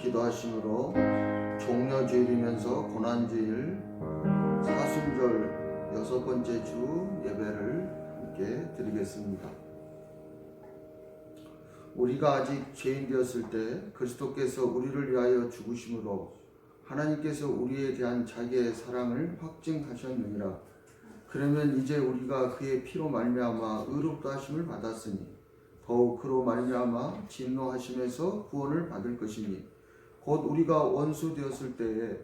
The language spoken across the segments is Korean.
기도하심으로 종려주일이면서 고난주일 사순절 6번째 주 예배를 함께 드리겠습니다. 우리가 아직 죄인 되었을 때 그리스도께서 우리를 위하여 죽으심으로 하나님께서 우리에 대한 자기의 사랑을 확증하셨느니라. 그러면 이제 우리가 그의 피로 말미암아 의롭다 하심을 받았으니 더욱 그로 말미암아 진노하심에서 구원을 받을 것이니 곧 우리가 원수 되었을 때에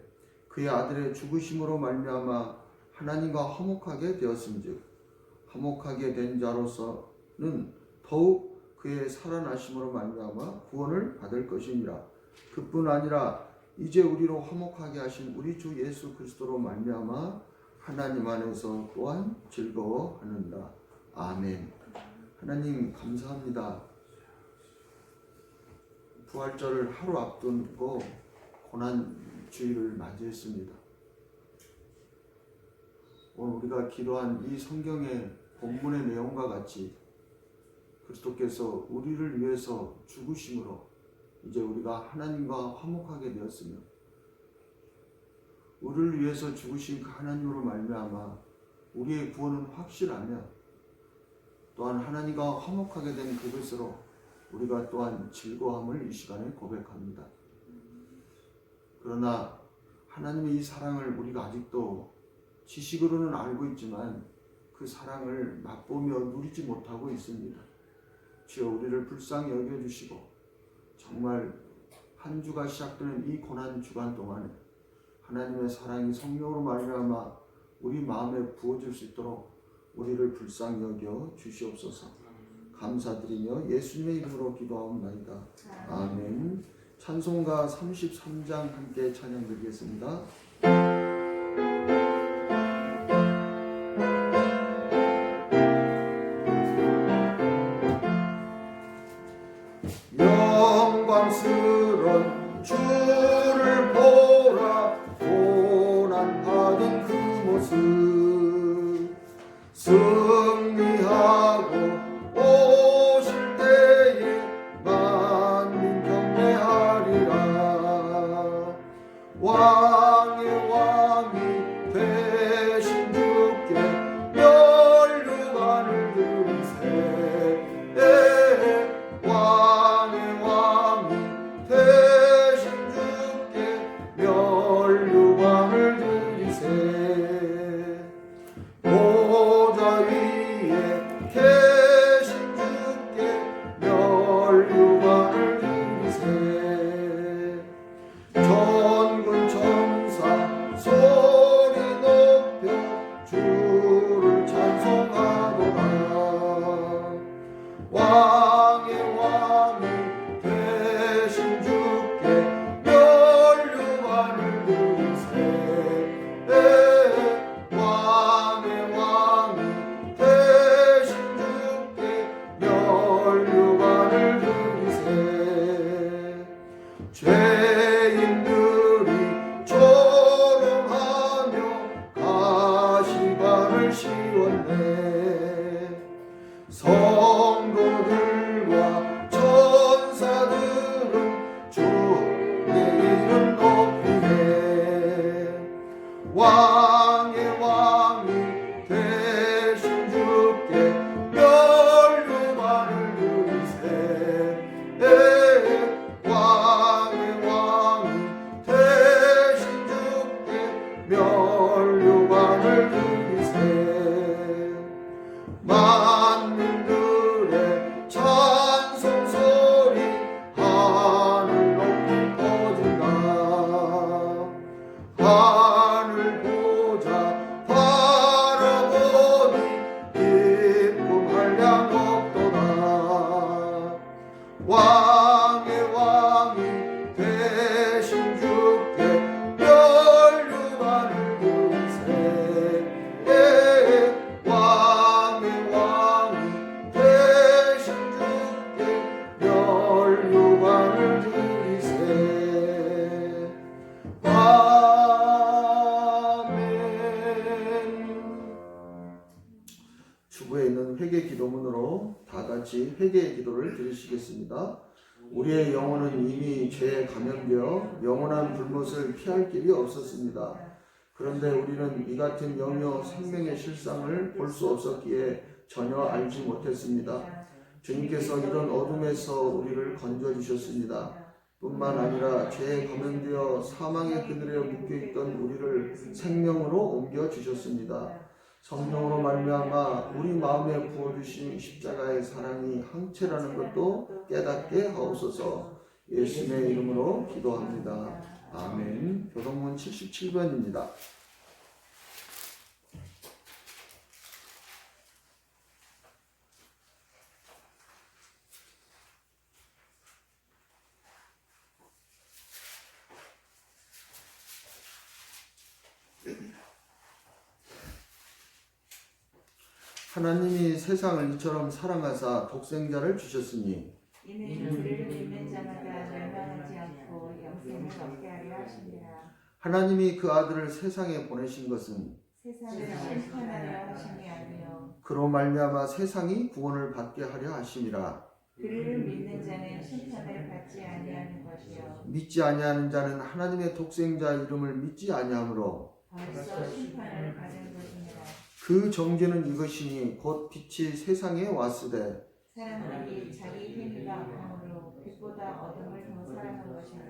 그의 아들의 죽으심으로 말미암아 하나님과 화목하게 되었음즉 화목하게 된 자로서는 더욱 그의 살아나심으로 말미암아 구원을 받을 것이니라. 그뿐 아니라 이제 우리로 화목하게 하신 우리 주 예수 그리스도로 말미암아 하나님 안에서 또한 즐거워하는다. 아멘. 하나님 감사합니다. 부활절을 하루 앞두고 고난주일을 맞이했습니다. 오늘 우리가 기도한 이 성경의 본문의 내용과 같이 그리스도께서 우리를 위해서 죽으심으로 이제 우리가 하나님과 화목하게 되었으며 우리를 위해서 죽으신 그 하나님으로 말미암아 우리의 구원은 확실하며 또한 하나님과 화목하게 된 그것으로 우리가 또한 즐거움을 이 시간에 고백합니다. 그러나 하나님의 이 사랑을 우리가 아직도 지식으로는 알고 있지만 그 사랑을 맛보며 누리지 못하고 있습니다. 주여 우리를 불쌍히 여겨주시고 정말 한 주가 시작되는 이 고난 주간 동안에 하나님의 사랑이 성령으로 말미암아 우리 마음에 부어질 수 있도록 우리를 불쌍히 여겨 주시옵소서. 감사드리며 예수님의 이름으로 기도하옵나이다. 아멘. 찬송가 33장 함께 찬양 드리겠습니다. 영광스러운 주를 보라. 고난받은 그 모습 승리하고 오실 때에 만민 경배하리라. 왕의 왕이 되신 주께 멸류관을 드리세. 왕의 왕이 되신 주께 멸류관을 드리세. 보좌 위에 계신 주께 멸류관을 드리세. 전군 천사 소리 높여 주를 찬송하노라. 왕의 왕이 되신 주께 멸류관을 드리세. 왕의 왕이 되신 주께 멸류관을 드리세. 죄인들이 조롱하며 가시관을 씌웠네. 성도들과 천사들은 주의 이름 높이네. 왕의 왕이 되신 주께 멸류관을 드리세. 왕의 왕이 되신 주께 멸류관을 드리세. 만민들의 찬송 소리 하늘 높이 퍼진다. 하늘 보자 바라보니 기쁨 한량 없도다. 왕의 왕이 되신 주께 멸류관을 드리세. 왕의 왕이 되신 주께 멸류관을 드리세. 주부에 있는 회개 기도문으로 다 같이 회개의 기도를 드리시겠습니다. 우리의 영혼은 이미 죄에 감염되어 영원한 불못을 피할 길이 없었습니다. 그런데 우리는 이 같은 영여 생명의 실상을 볼 수 없었기에 전혀 알지 못했습니다. 주님께서 이런 어둠에서 우리를 건져주셨습니다. 뿐만 아니라 죄에 감염되어 사망의 그늘에 묶여있던 우리를 생명으로 옮겨주셨습니다. 성령으로 말미암아 우리 마음에 부어주신 십자가의 사랑이 항체라는 것도 깨닫게 하옵소서. 예수님의 이름으로 기도합니다. 아멘. 교동문 77번입니다. 하나님이 세상을 이처럼 사랑하사 독생자를 주셨으니 이는 그를 믿는 자마다 멸망하지 않고 영생을 얻게 하려 하심이라. 하나님이 그 아들을 세상에 보내신 것은 세상을 심판하려 하심이 아니요 그로 말미암아 세상이 구원을 받게 하려 하심이라. 그를 믿는 자는 심판을 받지 아니하는 것이요 믿지 아니하는 자는 하나님의 독생자 이름을 믿지 아니하므로 벌써 심판을 받은 것이니라. 그 정죄는 이것이니 곧 빛이 세상에 왔으되 사람들이 자기 행위가 악함으로 빛보다 어둠을 더 사랑한 것이니라.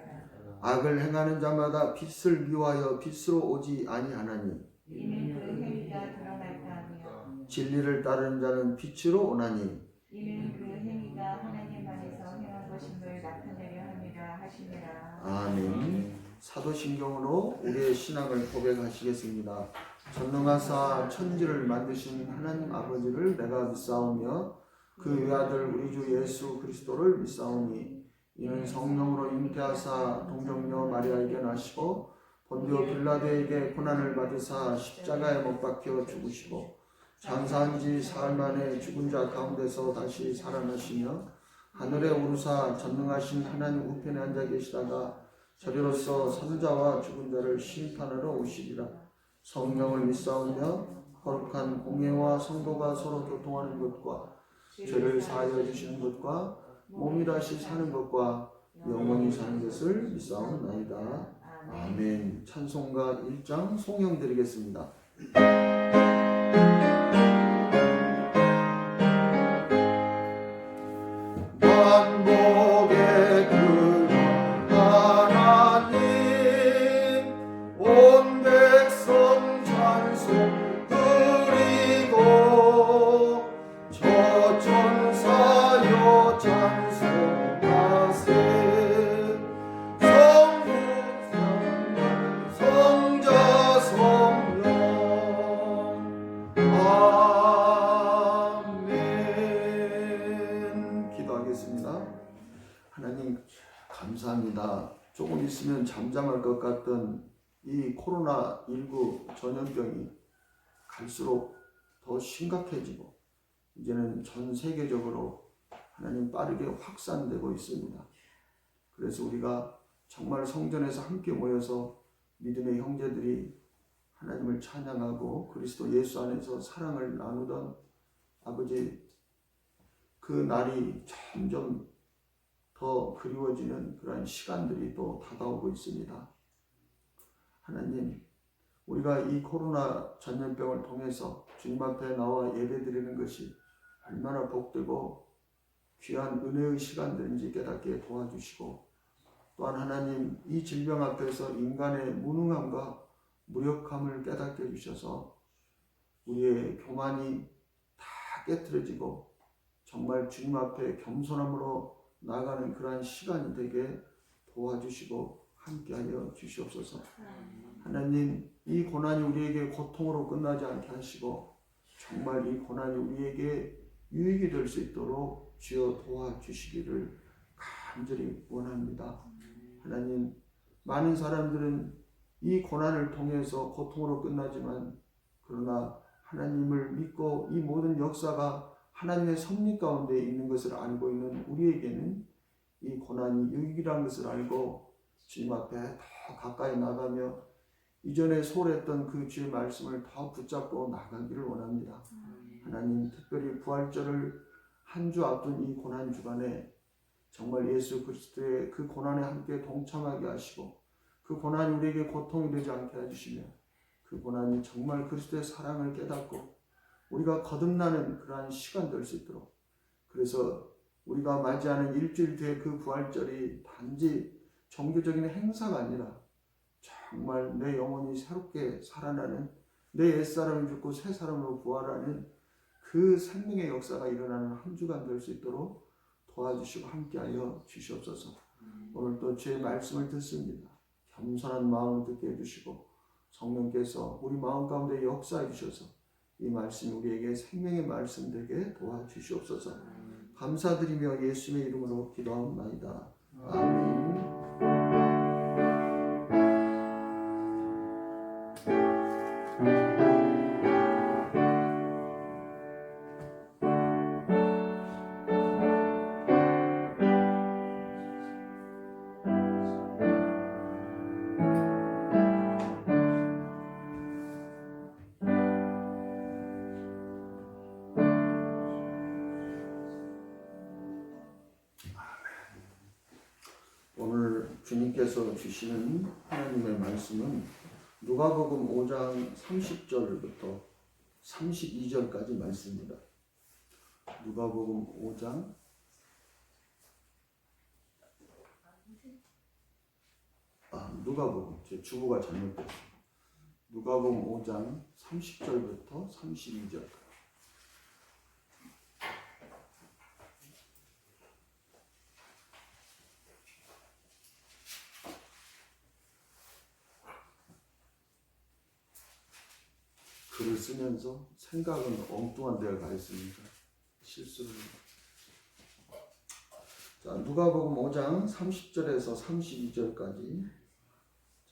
악을 행하는 자마다 빛을 미워하여 빛으로 오지 아니하나니 이는 그 행위가 드러날까 하며 진리를 따르는 자는 빛으로 오나니 이는 그 행위가 하나님 안에서 행한 것임을 나타내려 함이라 하시니라. 아멘. 사도신경으로 우리의 신앙을 고백하시겠습니다. 전능하사 천지를 만드신 하나님 아버지를 내가 믿사오며 그 외아들 우리 주 예수 그리스도를 믿사오니 이는 성령으로 잉태하사 동정녀 마리아에게 나시고 본디오 빌라도에게 고난을 받으사 십자가에 못 박혀 죽으시고 장사한 지 사흘 만에 죽은 자 가운데서 다시 살아나시며 하늘에 오르사 전능하신 하나님 우편에 앉아 계시다가 저리로서 산자와 죽은 자를 심판하러 오시리라. 성령을 믿사오며 거룩한 공예와 성도가 서로 교통하는 것과 죄를 사하여 주시는 것과 몸이 다시 사는 것과 영원히 사는 것을 믿사옵나이다. 아멘. 찬송가 1장 송영 드리겠습니다. 만복의 근원 하나님 온 백성 찬송 드리고 저 천사여 찬송하세 성부 성자 성령 아멘. 기도하겠습니다. 하나님 감사합니다. 조금 있으면 잠잠할 것 같던 이 코로나19 전염병이 갈수록 더 심각해지고 이제는 전 세계적으로 하나님 빠르게 확산되고 있습니다. 그래서 우리가 정말 성전에서 함께 모여서 믿음의 형제들이 하나님을 찬양하고 그리스도 예수 안에서 사랑을 나누던 아버지 그 날이 점점 더 그리워지는 그러한 시간들이 또 다가오고 있습니다. 하나님, 우리가 이 코로나 전염병을 통해서 주님 앞에 나와 예배드리는 것이 얼마나 복되고 귀한 은혜의 시간들인지 깨닫게 도와주시고 또한 하나님 이 질병 앞에서 인간의 무능함과 무력함을 깨닫게 해주셔서 우리의 교만이 다 깨트려지고 정말 주님 앞에 겸손함으로 나아가는 그러한 시간이 되게 도와주시고 함께하여 주시옵소서. 하나님 이 고난이 우리에게 고통으로 끝나지 않게 하시고 정말 이 고난이 우리에게 유익이 될 수 있도록 주여 도와주시기를 간절히 원합니다. 하나님 많은 사람들은 이 고난을 통해서 고통으로 끝나지만 그러나 하나님을 믿고 이 모든 역사가 하나님의 섭리 가운데 있는 것을 알고 있는 우리에게는 이 고난이 유익이라는 것을 알고 주님 앞에 더 가까이 나가며 이전에 소홀했던 그 주의 말씀을 더 붙잡고 나가기를 원합니다. 하나님 특별히 부활절을 한 주 앞둔 이 고난 주간에 정말 예수 그리스도의 그 고난에 함께 동참하게 하시고 그 고난이 우리에게 고통이 되지 않게 해주시며 그 고난이 정말 그리스도의 사랑을 깨닫고 우리가 거듭나는 그러한 시간 될 수 있도록, 그래서 우리가 맞이하는 일주일 뒤에 그 부활절이 단지 종교적인 행사가 아니라 정말 내 영혼이 새롭게 살아나는, 내 옛사람을 죽고 새 사람으로 부활하는 그 생명의 역사가 일어나는 한 주간 될 수 있도록 도와주시고 함께하여 주시옵소서. 오늘 또 주의 말씀을 듣습니다. 겸손한 마음을 듣게 해주시고 성령께서 우리 마음 가운데 역사해 주셔서 이 말씀이 우리에게 생명의 말씀 되게 도와주시옵소서. 감사드리며 예수님의 이름으로 기도하옵나이다. 아멘. 오늘 주님께서 주시는 하나님의 말씀은 누가복음 5장 30절부터 32절까지 말씀입니다. 누가복음 5장 누가복음 제 주보가 잘못됐어요. 누가복음 5장 30절부터 32절까지. 글을 쓰면서 생각은 엉뚱한 데가 가 있습니다. 실수를. 자, 누가복음 5장 30절에서 32절까지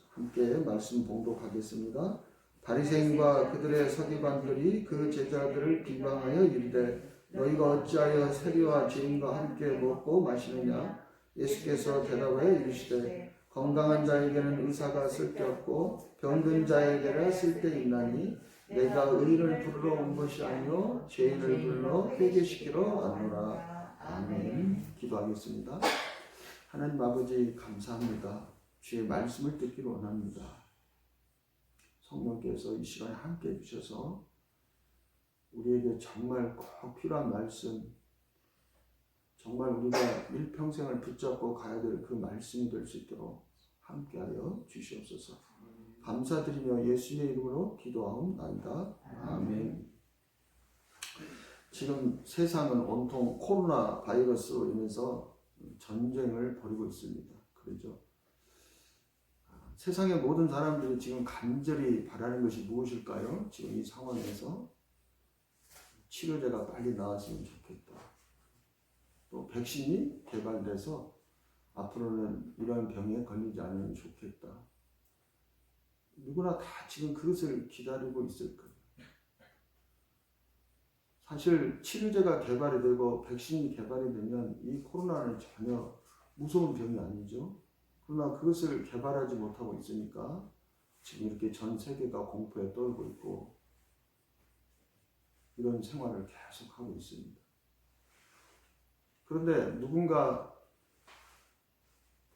함께 말씀 봉독하겠습니다. 바리새인과 그들의 서기관들이 그 제자들을 비방하여 이르되 너희가 어찌하여 세리와 죄인과 함께 먹고 마시느냐? 예수께서 대답하여 이르시되 건강한 자에게는 의사가 쓸데없고 병든 자에게는 쓸데있나니 내가 의인을 부르러 온 것이 아니요 죄인을 불러 회개시키러 왔노라. 아멘. 기도하겠습니다. 하나님 아버지 감사합니다. 주의 말씀을 듣기를 원합니다. 성령께서 이 시간에 함께 해주셔서 우리에게 정말 꼭 필요한 말씀, 정말 우리가 일평생을 붙잡고 가야 될 그 말씀이 될 수 있도록 함께하여 주시옵소서. 감사드리며 예수님의 이름으로 기도하옵나이다. 아멘. 지금 세상은 온통 코로나 바이러스로 인해서 전쟁을 벌이고 있습니다. 그렇죠? 세상의 모든 사람들이 지금 간절히 바라는 것이 무엇일까요? 지금 이 상황에서 치료제가 빨리 나왔으면 좋겠다. 또 백신이 개발돼서 앞으로는 이러한 병에 걸리지 않으면 좋겠다. 누구나 다 지금 그것을 기다리고 있을 거예요. 사실 치료제가 개발이 되고 백신이 개발이 되면 이 코로나는 전혀 무서운 병이 아니죠. 그러나 그것을 개발하지 못하고 있으니까 지금 이렇게 전 세계가 공포에 떨고 있고 이런 생활을 계속하고 있습니다. 그런데 누군가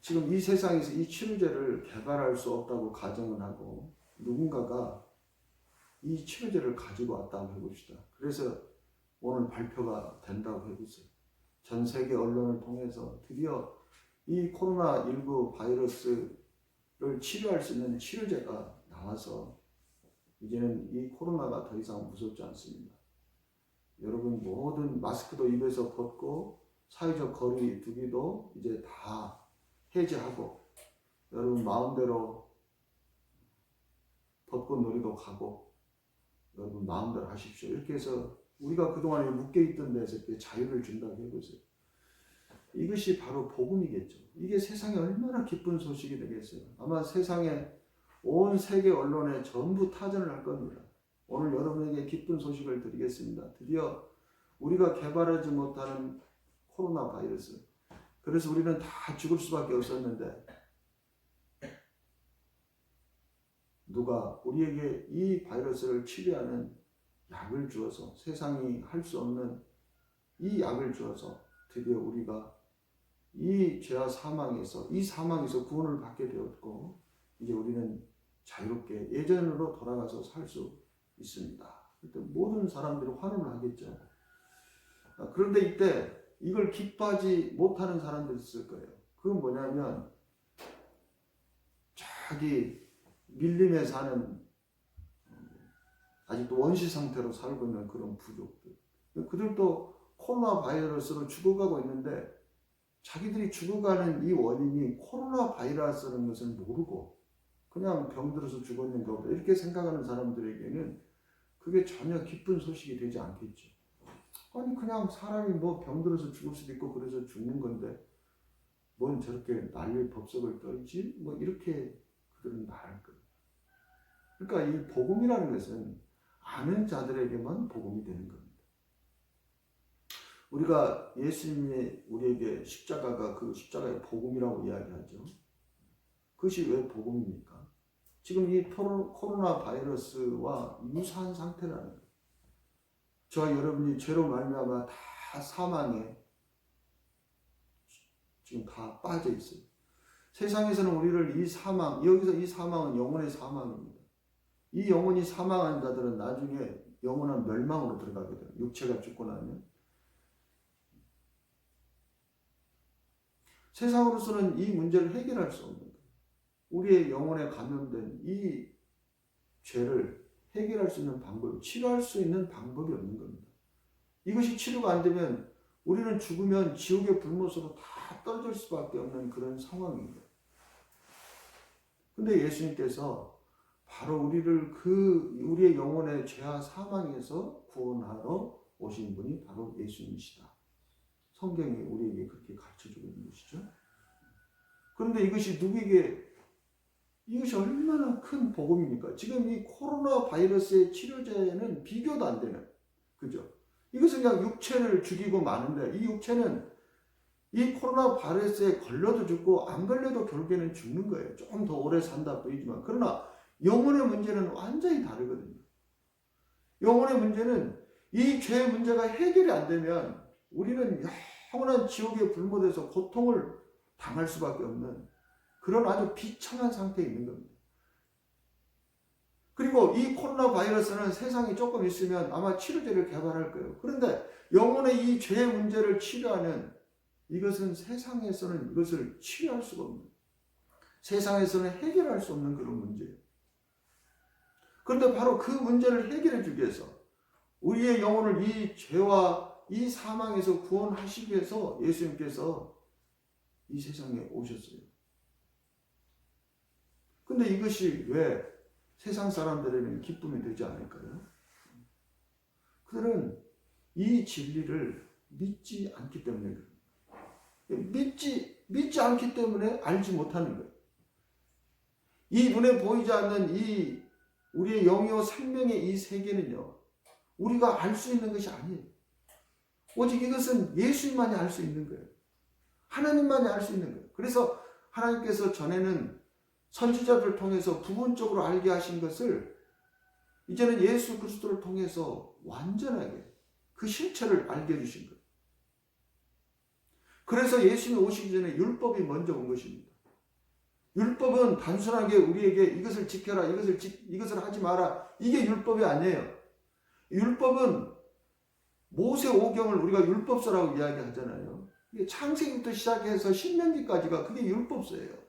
지금 이 세상에서 이 치료제를 개발할 수 없다고 가정을 하고 누군가가 이 치료제를 가지고 왔다고 해봅시다. 그래서 오늘 발표가 된다고 해보세요. 전 세계 언론을 통해서 드디어 이 코로나19 바이러스를 치료할 수 있는 치료제가 나와서 이제는 이 코로나가 더 이상 무섭지 않습니다. 여러분 모든 마스크도 입에서 벗고 사회적 거리 두기도 이제 다 해제하고 여러분 마음대로 벚꽃놀이도 가고 여러분 마음대로 하십시오. 이렇게 해서 우리가 그동안에 묶여있던 데서 이렇게 자유를 준다고 해보세요. 이것이 바로 복음이겠죠. 이게 세상에 얼마나 기쁜 소식이 되겠어요. 아마 세상에 온 세계 언론에 전부 타전을 할 겁니다. 오늘 여러분에게 기쁜 소식을 드리겠습니다. 드디어 우리가 개발하지 못하는 코로나 바이러스, 그래서 우리는 다 죽을 수밖에 없었는데 누가 우리에게 이 바이러스를 치료하는 약을 주어서 세상이 할 수 없는 이 약을 주어서 드디어 우리가 이 죄와 사망에서 이 사망에서 구원을 받게 되었고 이제 우리는 자유롭게 예전으로 돌아가서 살 수 있습니다. 그때 모든 사람들이 환호를 하겠죠. 그런데 이때 이걸 기뻐하지 못하는 사람들이 있을 거예요. 그건 뭐냐면 자기 밀림에 사는 아직도 원시 상태로 살고 있는 그런 부족들. 그들도 코로나 바이러스로 죽어가고 있는데 자기들이 죽어가는 이 원인이 코로나 바이러스라는 것을 모르고 그냥 병들어서 죽었는가 보다 이렇게 생각하는 사람들에게는 그게 전혀 기쁜 소식이 되지 않겠죠. 아니 그냥 사람이 뭐 병들어서 죽을 수도 있고 그래서 죽는 건데 뭔 저렇게 난리 법석을 떨지? 뭐 이렇게 그들은 말할 거예요. 그러니까 이 복음이라는 것은 아는 자들에게만 복음이 되는 겁니다. 우리가 예수님이 우리에게 십자가가 그 십자가의 복음이라고 이야기하죠. 그것이 왜 복음입니까? 지금 이 코로나 바이러스와 유사한 상태라는 거예요. 저와 여러분이 죄로 말미암아 다 사망에 지금 다 빠져 있어요. 세상에서는 우리를 이 사망, 여기서 이 사망은 영혼의 사망입니다. 이 영혼이 사망한 자들은 나중에 영원한 멸망으로 들어가게 돼요. 육체가 죽고 나면. 세상으로서는 이 문제를 해결할 수 없는 거예요. 우리의 영혼에 감염된 이 죄를 해결할 수 있는 방법, 치료할 수 있는 방법이 없는 겁니다. 이것이 치료가 안 되면 우리는 죽으면 지옥의 불못으로 다 떨어질 수밖에 없는 그런 상황입니다. 근데 예수님께서 바로 우리의 영혼의 죄와 사망에서 구원하러 오신 분이 바로 예수님이시다. 성경이 우리에게 그렇게 가르쳐주고 있는 것이죠. 그런데 이것이 이것이 얼마나 큰 복음입니까? 지금 이 코로나 바이러스의 치료제는 비교도 안 되는, 그죠? 이것은 그냥 육체를 죽이고 마는데 이 육체는 이 코로나 바이러스에 걸려도 죽고 안 걸려도 결국에는 죽는 거예요. 좀 더 오래 산다 보이지만. 그러나 영혼의 문제는 완전히 다르거든요. 영혼의 문제는 이 죄의 문제가 해결이 안 되면 우리는 영원한 지옥의 불못에서 고통을 당할 수밖에 없는 그런 아주 비참한 상태에 있는 겁니다. 그리고 이 코로나 바이러스는 세상에 조금 있으면 아마 치료제를 개발할 거예요. 그런데 영혼의 이 죄의 문제를 치료하는 이것은 세상에서는 이것을 치료할 수가 없는, 세상에서는 해결할 수 없는 그런 문제예요. 그런데 바로 그 문제를 해결해 주기 위해서 우리의 영혼을 이 죄와 이 사망에서 구원하시기 위해서 예수님께서 이 세상에 오셨어요. 근데 이것이 왜 세상 사람들에게는 기쁨이 되지 않을까요? 그들은 이 진리를 믿지 않기 때문에 그래요. 믿지 않기 때문에 알지 못하는 거예요. 이 눈에 보이지 않는 이 우리의 영이요 생명의 이 세계는요, 우리가 알 수 있는 것이 아니에요. 오직 이것은 예수님만이 알 수 있는 거예요. 하나님만이 알 수 있는 거예요. 그래서 하나님께서 전에는 선지자들을 통해서 부분적으로 알게 하신 것을 이제는 예수 그리스도를 통해서 완전하게 그 실체를 알게 해주신 거예요. 그래서 예수님이 오시기 전에 율법이 먼저 온 것입니다. 율법은 단순하게 우리에게 이것을 지켜라, 이것을 하지 마라, 이게 율법이 아니에요. 율법은 모세오경을 우리가 율법서라고 이야기하잖아요. 이게 창세기부터 시작해서 신명기까지가 그게 율법서예요.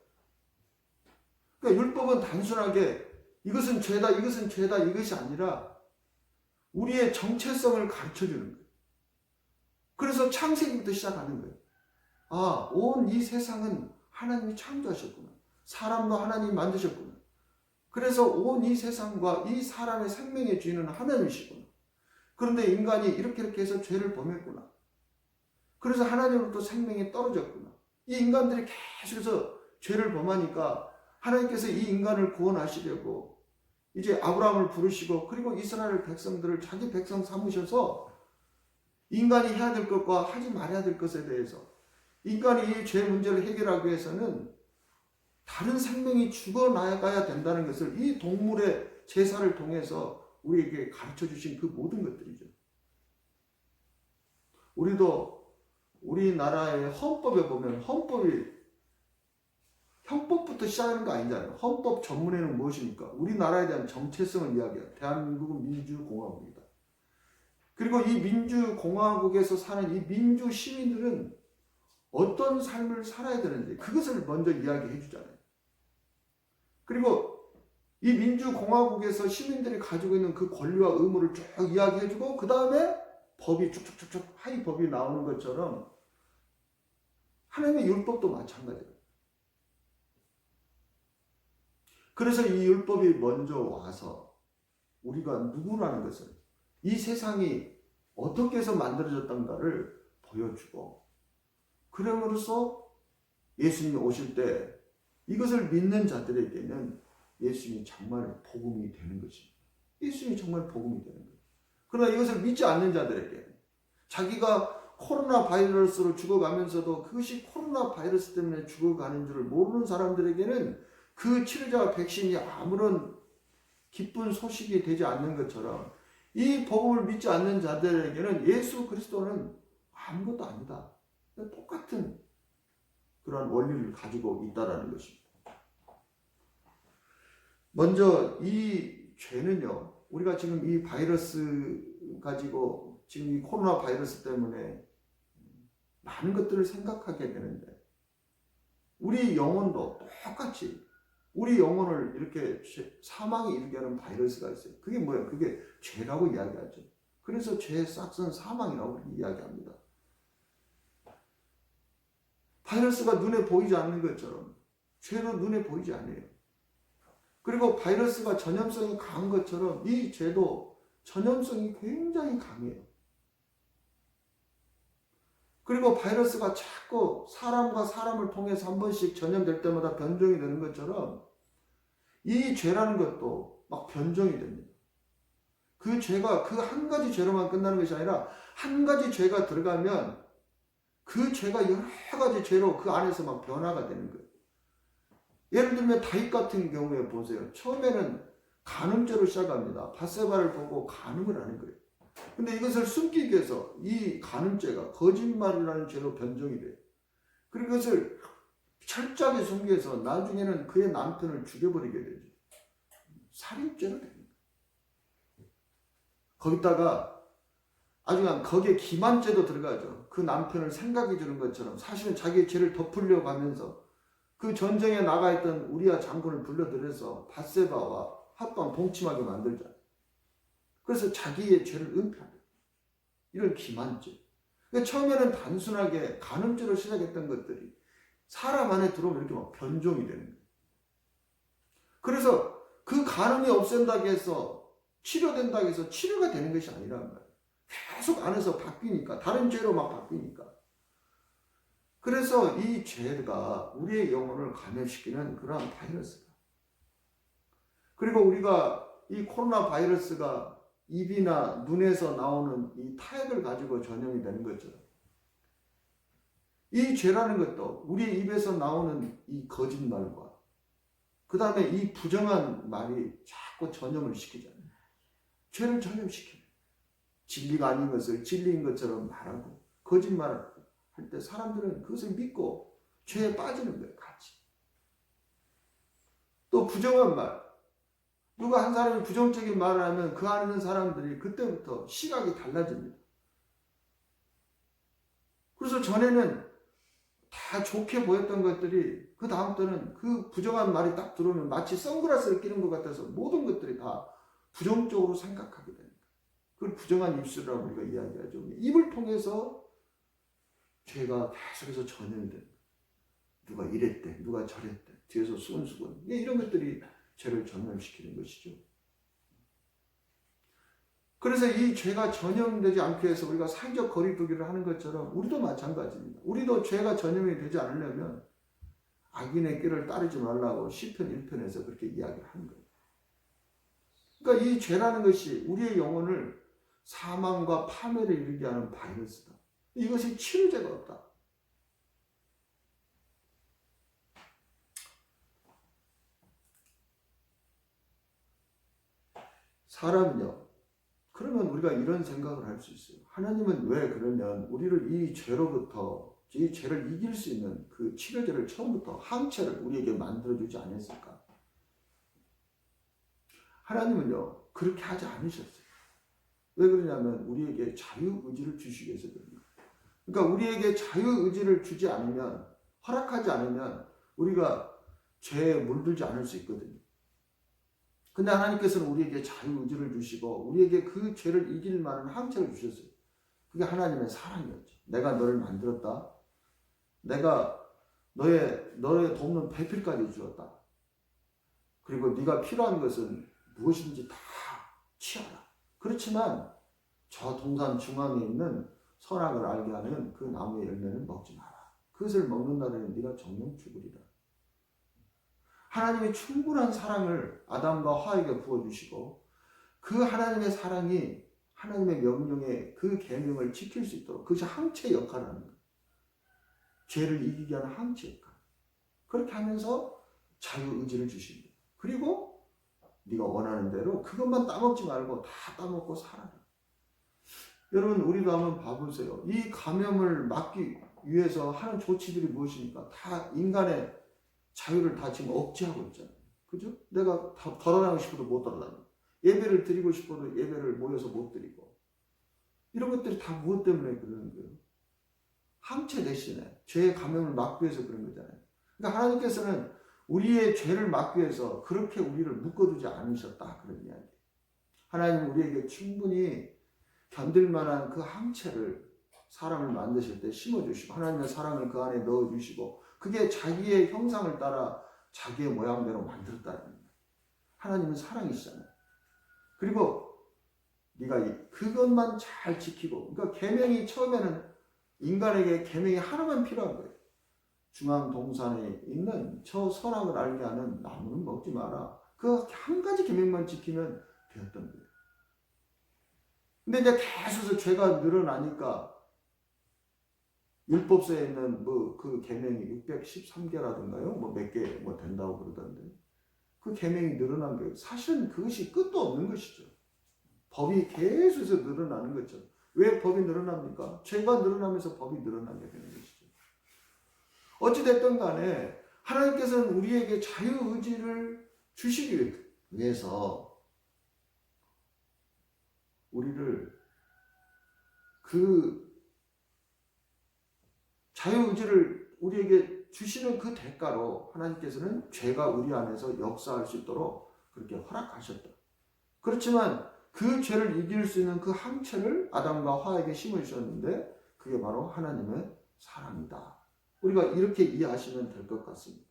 그러니까 율법은 단순하게 이것은 죄다, 이것은 죄다, 이것이 아니라 우리의 정체성을 가르쳐주는 거예요. 그래서 창세기부터 시작하는 거예요. 아, 온 이 세상은 하나님이 창조하셨구나. 사람도 하나님이 만드셨구나. 그래서 온 이 세상과 이 사람의 생명의 주인은 하나님이시구나. 그런데 인간이 이렇게 해서 죄를 범했구나. 그래서 하나님으로부터 생명이 떨어졌구나. 이 인간들이 계속해서 죄를 범하니까 하나님께서 이 인간을 구원하시려고 이제 아브라함을 부르시고 그리고 이스라엘 백성들을 자기 백성 삼으셔서 인간이 해야 될 것과 하지 말아야 될 것에 대해서 인간이 이 죄 문제를 해결하기 위해서는 다른 생명이 죽어나가야 된다는 것을 이 동물의 제사를 통해서 우리에게 가르쳐 주신 그 모든 것들이죠. 우리도 우리나라의 헌법에 보면 형법부터 시작하는 거 아니잖아요. 헌법 전문에는 무엇입니까? 우리나라에 대한 정체성을 이야기해요. 대한민국은 민주공화국이다. 그리고 이 민주공화국에서 사는 이 민주 시민들은 어떤 삶을 살아야 되는지 그것을 먼저 이야기해 주잖아요. 그리고 이 민주공화국에서 시민들이 가지고 있는 그 권리와 의무를 쭉 이야기해 주고 그 다음에 법이 쭉쭉쭉쭉 하위 법이 나오는 것처럼 하나님의 율법도 마찬가지예요. 그래서 이 율법이 먼저 와서 우리가 누구라는 것을 이 세상이 어떻게 해서 만들어졌던가를 보여주고 그럼으로써 예수님이 오실 때 이것을 믿는 자들에게는 예수님이 정말 복음이 되는 것입니다. 예수님이 정말 복음이 되는 거예요. 그러나 이것을 믿지 않는 자들에게 자기가 코로나 바이러스로 죽어가면서도 그것이 코로나 바이러스 때문에 죽어가는 줄을 모르는 사람들에게는 그 치료자와 백신이 아무런 기쁜 소식이 되지 않는 것처럼 이 복음을 믿지 않는 자들에게는 예수 그리스도는 아무것도 아니다. 똑같은 그런 원리를 가지고 있다라는 것입니다. 먼저 이 죄는요, 우리가 지금 이 바이러스 가지고 지금 이 코로나 바이러스 때문에 많은 것들을 생각하게 되는데 우리 영혼도 똑같이 우리 영혼을 이렇게 사망에 이르게 하는 바이러스가 있어요. 그게 뭐예요? 그게 죄라고 이야기하죠. 그래서 죄의 싹은 사망이라고 이야기합니다. 바이러스가 눈에 보이지 않는 것처럼 죄도 눈에 보이지 않아요. 그리고 바이러스가 전염성이 강한 것처럼 이 죄도 전염성이 굉장히 강해요. 그리고 바이러스가 자꾸 사람과 사람을 통해서 한 번씩 전염될 때마다 변종이 되는 것처럼 이 죄라는 것도 막 변종이 됩니다. 그 죄가 그 한 가지 죄로만 끝나는 것이 아니라 한 가지 죄가 들어가면 그 죄가 여러 가지 죄로 그 안에서 막 변화가 되는 거예요. 예를 들면 다윗 같은 경우에 보세요. 처음에는 간음죄로 시작합니다. 밧세바를 보고 간음을 하는 거예요. 근데 이것을 숨기기 위해서 이 간음죄가 거짓말이라는 죄로 변종이 돼요. 그리고 그것을 철저하게 숨기기 위해서 나중에는 그의 남편을 죽여버리게 되죠. 살인죄로 됩니다. 거기다가 아주 거기에 기만죄도 들어가죠. 그 남편을 생각해 주는 것처럼 사실은 자기의 죄를 덮으려고 하면서 그 전쟁에 나가 있던 우리아 장군을 불러들여서 밧세바와 합방 동침하게 만들잖아요. 그래서 자기의 죄를 은폐하는 이런 기만죄. 그러니까 처음에는 단순하게 간음죄로 시작했던 것들이 사람 안에 들어오면 이렇게 막 변종이 되는 거예요. 그래서 그 간음이 없앤다고 해서 치료된다고 해서 치료가 되는 것이 아니란 말이에요. 계속 안에서 바뀌니까 다른 죄로 막 바뀌니까. 그래서 이 죄가 우리의 영혼을 감염시키는 그러한 바이러스다. 그리고 우리가 이 코로나 바이러스가 입이나 눈에서 나오는 이 타액을 가지고 전염이 되는 것처럼 이 죄라는 것도 우리 입에서 나오는 이 거짓말과 그 다음에 이 부정한 말이 자꾸 전염을 시키잖아요. 죄를 전염시켜요. 진리가 아닌 것을 진리인 것처럼 말하고 거짓말을 할 때 사람들은 그것을 믿고 죄에 빠지는 거예요. 같이. 또 부정한 말. 누가 한 사람이 부정적인 말을 하면 그 안에 있는 사람들이 그때부터 시각이 달라집니다. 그래서 전에는 다 좋게 보였던 것들이 그 다음부터는 그 부정한 말이 딱 들어오면 마치 선글라스를 끼는 것 같아서 모든 것들이 다 부정적으로 생각하게 됩니다. 그걸 부정한 입술이라고 우리가 이야기하죠. 입을 통해서 죄가 계속해서 전염이 됩니다. 누가 이랬대, 누가 저랬대, 뒤에서 수근수근 이런 것들이 죄를 전염시키는 것이죠. 그래서 이 죄가 전염되지 않게 해서 우리가 사회적 거리두기를 하는 것처럼 우리도 마찬가지입니다. 우리도 죄가 전염이 되지 않으려면 악인의 길을 따르지 말라고 시편 1편에서 그렇게 이야기를 하는 거예요. 그러니까 이 죄라는 것이 우리의 영혼을 사망과 파멸에 이르게 하는 바이러스다. 이것이 치료제가 없다. 사람은요, 그러면 우리가 이런 생각을 할 수 있어요. 하나님은 왜 그러면 우리를 이 죄로부터, 이 죄를 이길 수 있는 그 치료제를 처음부터 항체를 우리에게 만들어주지 않았을까? 하나님은요, 그렇게 하지 않으셨어요. 왜 그러냐면 우리에게 자유의지를 주시기 위해서 그런 거예요. 그러니까 우리에게 자유의지를 주지 않으면, 허락하지 않으면 우리가 죄에 물들지 않을 수 있거든요. 근데 하나님께서는 우리에게 자유의지를 주시고 우리에게 그 죄를 이길 만한 항체를 주셨어요. 그게 하나님의 사랑이었죠. 내가 너를 만들었다. 내가 너의 돕는 배필까지 주었다. 그리고 네가 필요한 것은 무엇인지 다 취하라. 그렇지만 저 동산 중앙에 있는 선악을 알게 하는 그 나무의 열매는 먹지 마라. 그것을 먹는 날에는 네가 정령 죽으리라. 하나님의 충분한 사랑을 아담과 하와에게 부어주시고 그 하나님의 사랑이 하나님의 명령에 그 계명을 지킬 수 있도록 그것이 항체 역할을 하는 거예요. 죄를 이기게 하는 항체 역할. 그렇게 하면서 자유의지를 주십니다. 그리고 네가 원하는 대로 그것만 따먹지 말고 다 따먹고 살아라. 여러분 우리도 한번 봐보세요. 이 감염을 막기 위해서 하는 조치들이 무엇입니까? 다 인간의 자유를 다 지금 억제하고 있잖아요. 그죠? 내가 다 돌아다니고 싶어도 못 돌아다니고 예배를 드리고 싶어도 예배를 모여서 못 드리고 이런 것들이 다 무엇 때문에 그러는 거예요? 항체 대신에 죄의 감염을 막기 위해서 그런 거잖아요. 그러니까 하나님께서는 우리의 죄를 막기 위해서 그렇게 우리를 묶어두지 않으셨다. 그런 이야기. 하나님은 우리에게 충분히 견딜 만한 그 항체를 사람을 만드실 때 심어주시고 하나님의 사랑을 그 안에 넣어주시고 그게 자기의 형상을 따라 자기의 모양대로 만들었다는 거예요. 하나님은 사랑이시잖아요. 그리고 네가 그것만 잘 지키고 그러니까 계명이 처음에는 인간에게 계명이 하나만 필요한 거예요. 중앙 동산에 있는 저 선악을 알게 하는 나무는 먹지 마라. 그 한 가지 계명만 지키면 되었던 거예요. 근데 이제 계속 죄가 늘어나니까 율법서에 있는 그 계명이 613개라든가요, 몇 개 된다고 그러던데 그 계명이 늘어난 거예요. 사실은 그것이 끝도 없는 것이죠. 법이 계속해서 늘어나는 거죠. 왜 법이 늘어납니까? 죄가 늘어나면서 법이 늘어나게 되는 것이죠. 어찌됐든 간에 하나님께서는 우리에게 자유의지를 주시기 위해서 우리를 그 자유의지를 우리에게 주시는 그 대가로 하나님께서는 죄가 우리 안에서 역사할 수 있도록 그렇게 허락하셨다. 그렇지만 그 죄를 이길 수 있는 그 항체를 아담과 하와에게 심어주셨는데 그게 바로 하나님의 사랑이다. 우리가 이렇게 이해하시면 될 것 같습니다.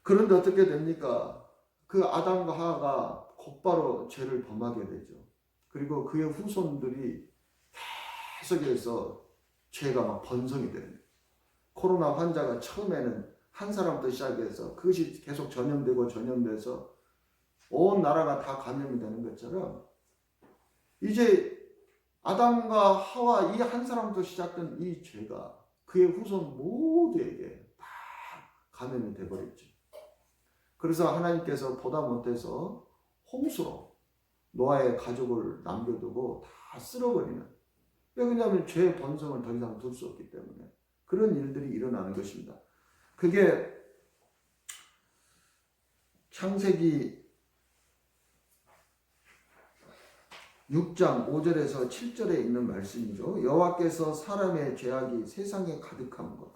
그런데 어떻게 됩니까? 그 아담과 하와가 곧바로 죄를 범하게 되죠. 그리고 그의 후손들이 계속해서 죄가 막 번성이 되는 거예요. 코로나 환자가 처음에는 한 사람부터 시작해서 그것이 계속 전염돼서 온 나라가 다 감염이 되는 것처럼 이제 아담과 하와 이 한 사람부터 시작된 이 죄가 그의 후손 모두에게 다 감염이 돼버렸죠. 그래서 하나님께서 보다 못해서 홍수로 노아의 가족을 남겨두고 다 쓸어버리는, 왜 그러냐면 죄의 번성을 더 이상 둘 수 없기 때문에 그런 일들이 일어나는 것입니다. 그게 창세기 6장 5절에서 7절에 있는 말씀이죠. 여호와께서 사람의 죄악이 세상에 가득함과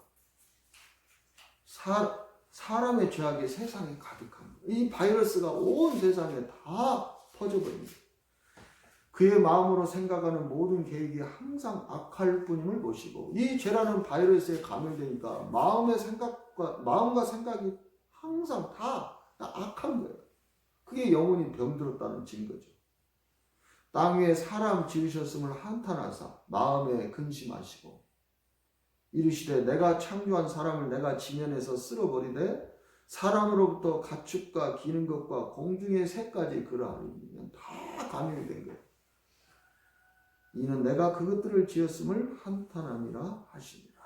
사람의 죄악이 세상에 가득함. 이 바이러스가 온 세상에 다 퍼져버립니다. 그의 마음으로 생각하는 모든 계획이 항상 악할 뿐임을 보시고 이 죄라는 바이러스에 감염되니까 마음과 생각이 항상 다 악한 거예요. 그게 영혼이 병들었다는 증거죠. 땅 위에 사람 지으셨음을 한탄하사 마음에 근심하시고 이르시되 내가 창조한 사람을 내가 지면에서 쓸어버리되 사람으로부터 가축과 기는 것과 공중의 새까지 그러하리면 다 감염이 된 거예요. 이는 내가 그것들을 지었음을 한탄함이라 하시니라.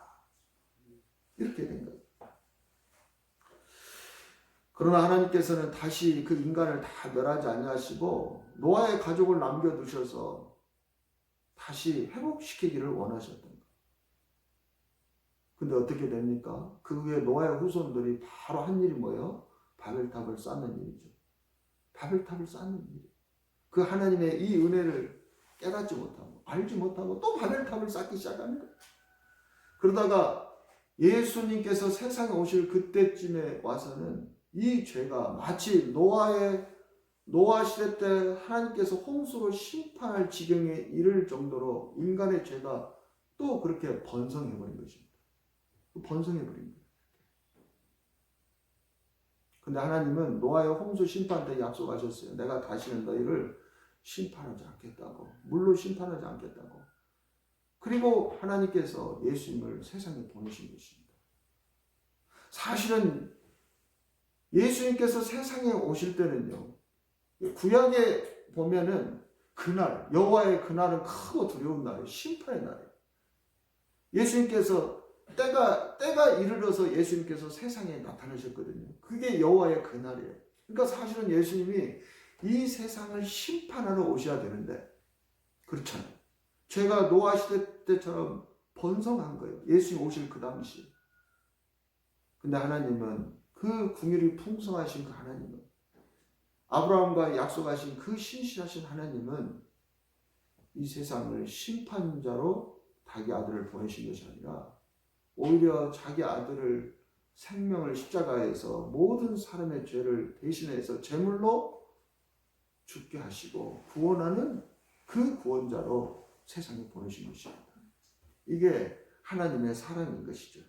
이렇게 된 거예요. 그러나 하나님께서는 다시 그 인간을 다 멸하지 아니하시고 노아의 가족을 남겨두셔서 다시 회복시키기를 원하셨던 거예요. 근데 어떻게 됩니까? 그 후에 노아의 후손들이 바로 한 일이 뭐예요? 바벨탑을 쌓는 일이죠. 바벨탑을 쌓는 일. 그 하나님의 이 은혜를 깨닫지 못하고 알지 못하고 또 바벨탑을 쌓기 시작하는 거예요. 그러다가 예수님께서 세상에 오실 그때쯤에 와서는 이 죄가 마치 노아 시대 때 하나님께서 홍수로 심판할 지경에 이를 정도로 인간의 죄가 또 그렇게 번성해버린 것입니다. 또 번성해버린 거예요. 근데 하나님은 노아의 홍수 심판 때 약속하셨어요. 내가 다시는 너희를 심판하지 않겠다고. 물로 심판하지 않겠다고. 그리고 하나님께서 예수님을 세상에 보내신 것입니다. 사실은 예수님께서 세상에 오실 때는요, 구약에 보면은 그날, 여호와의 그날은 크고 두려운 날이에요. 심판의 날이에요. 예수님께서 때가 이르러서 예수님께서 세상에 나타나셨거든요. 그게 여호와의 그날이에요. 그러니까 사실은 예수님이 이 세상을 심판하러 오셔야 되는데 그렇잖아요. 죄가 노아 시대 때처럼 번성한 거예요. 예수님 오실 그 당시. 근데 하나님은 그 긍휼이 풍성하신 그 하나님은 아브라함과 약속하신 그 신실하신 하나님은 이 세상을 심판자로 자기 아들을 보내신 것이 아니라 오히려 자기 아들을 생명을 십자가에서 모든 사람의 죄를 대신해서 제물로 죽게 하시고 구원하는 그 구원자로 세상에 보내신 것입니다. 이게 하나님의 사랑인 것이죠.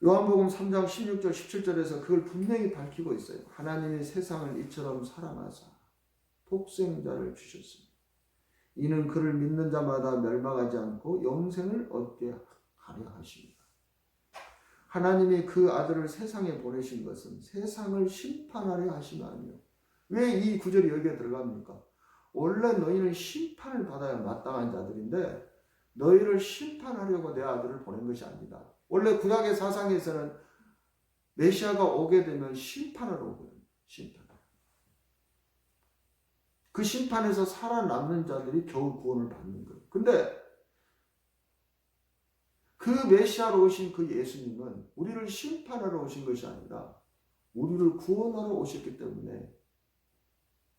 요한복음 3장 16절 17절에서 그걸 분명히 밝히고 있어요. 하나님이 세상을 이처럼 사랑하사 독생자를 주셨습니다. 이는 그를 믿는 자마다 멸망하지 않고 영생을 얻게 하려 하십니다. 하나님이 그 아들을 세상에 보내신 것은 세상을 심판하려 하심이 아니요. 왜 이 구절이 여기에 들어갑니까? 원래 너희는 심판을 받아야 마땅한 자들인데 너희를 심판하려고 내 아들을 보낸 것이 아니다. 원래 구약의 사상에서는 메시아가 오게 되면 심판하러 오거든요. 심판. 그 심판에서 살아남는 자들이 겨우 구원을 받는 거예요. 근데 그 메시아로 오신 그 예수님은 우리를 심판하러 오신 것이 아니라 우리를 구원하러 오셨기 때문에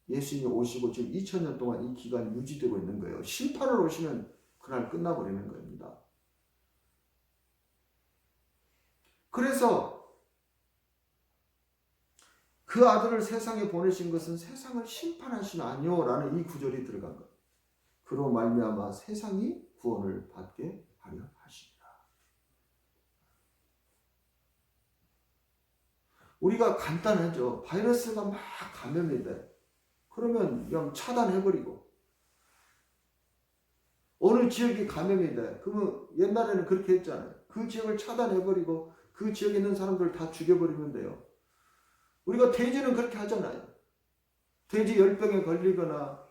예수님이 오시고 지금 2000년 동안 이 기간이 유지되고 있는 거예요. 심판을 오시면 그날 끝나버리는 겁니다. 그래서 그 아들을 세상에 보내신 것은 세상을 심판하심 아니오라는 이 구절이 들어간 것. 그로 말미암아 세상이 구원을 받게 하려 하시니라. 우리가 간단하죠. 바이러스가 막 감염이 돼. 그러면 그냥 차단해버리고 어느 지역이 감염이 돼. 그러면 옛날에는 그렇게 했잖아요. 그 지역을 차단해버리고 그 지역에 있는 사람들 다 죽여버리면 돼요. 우리가 돼지는 그렇게 하잖아요. 돼지 열병에 걸리거나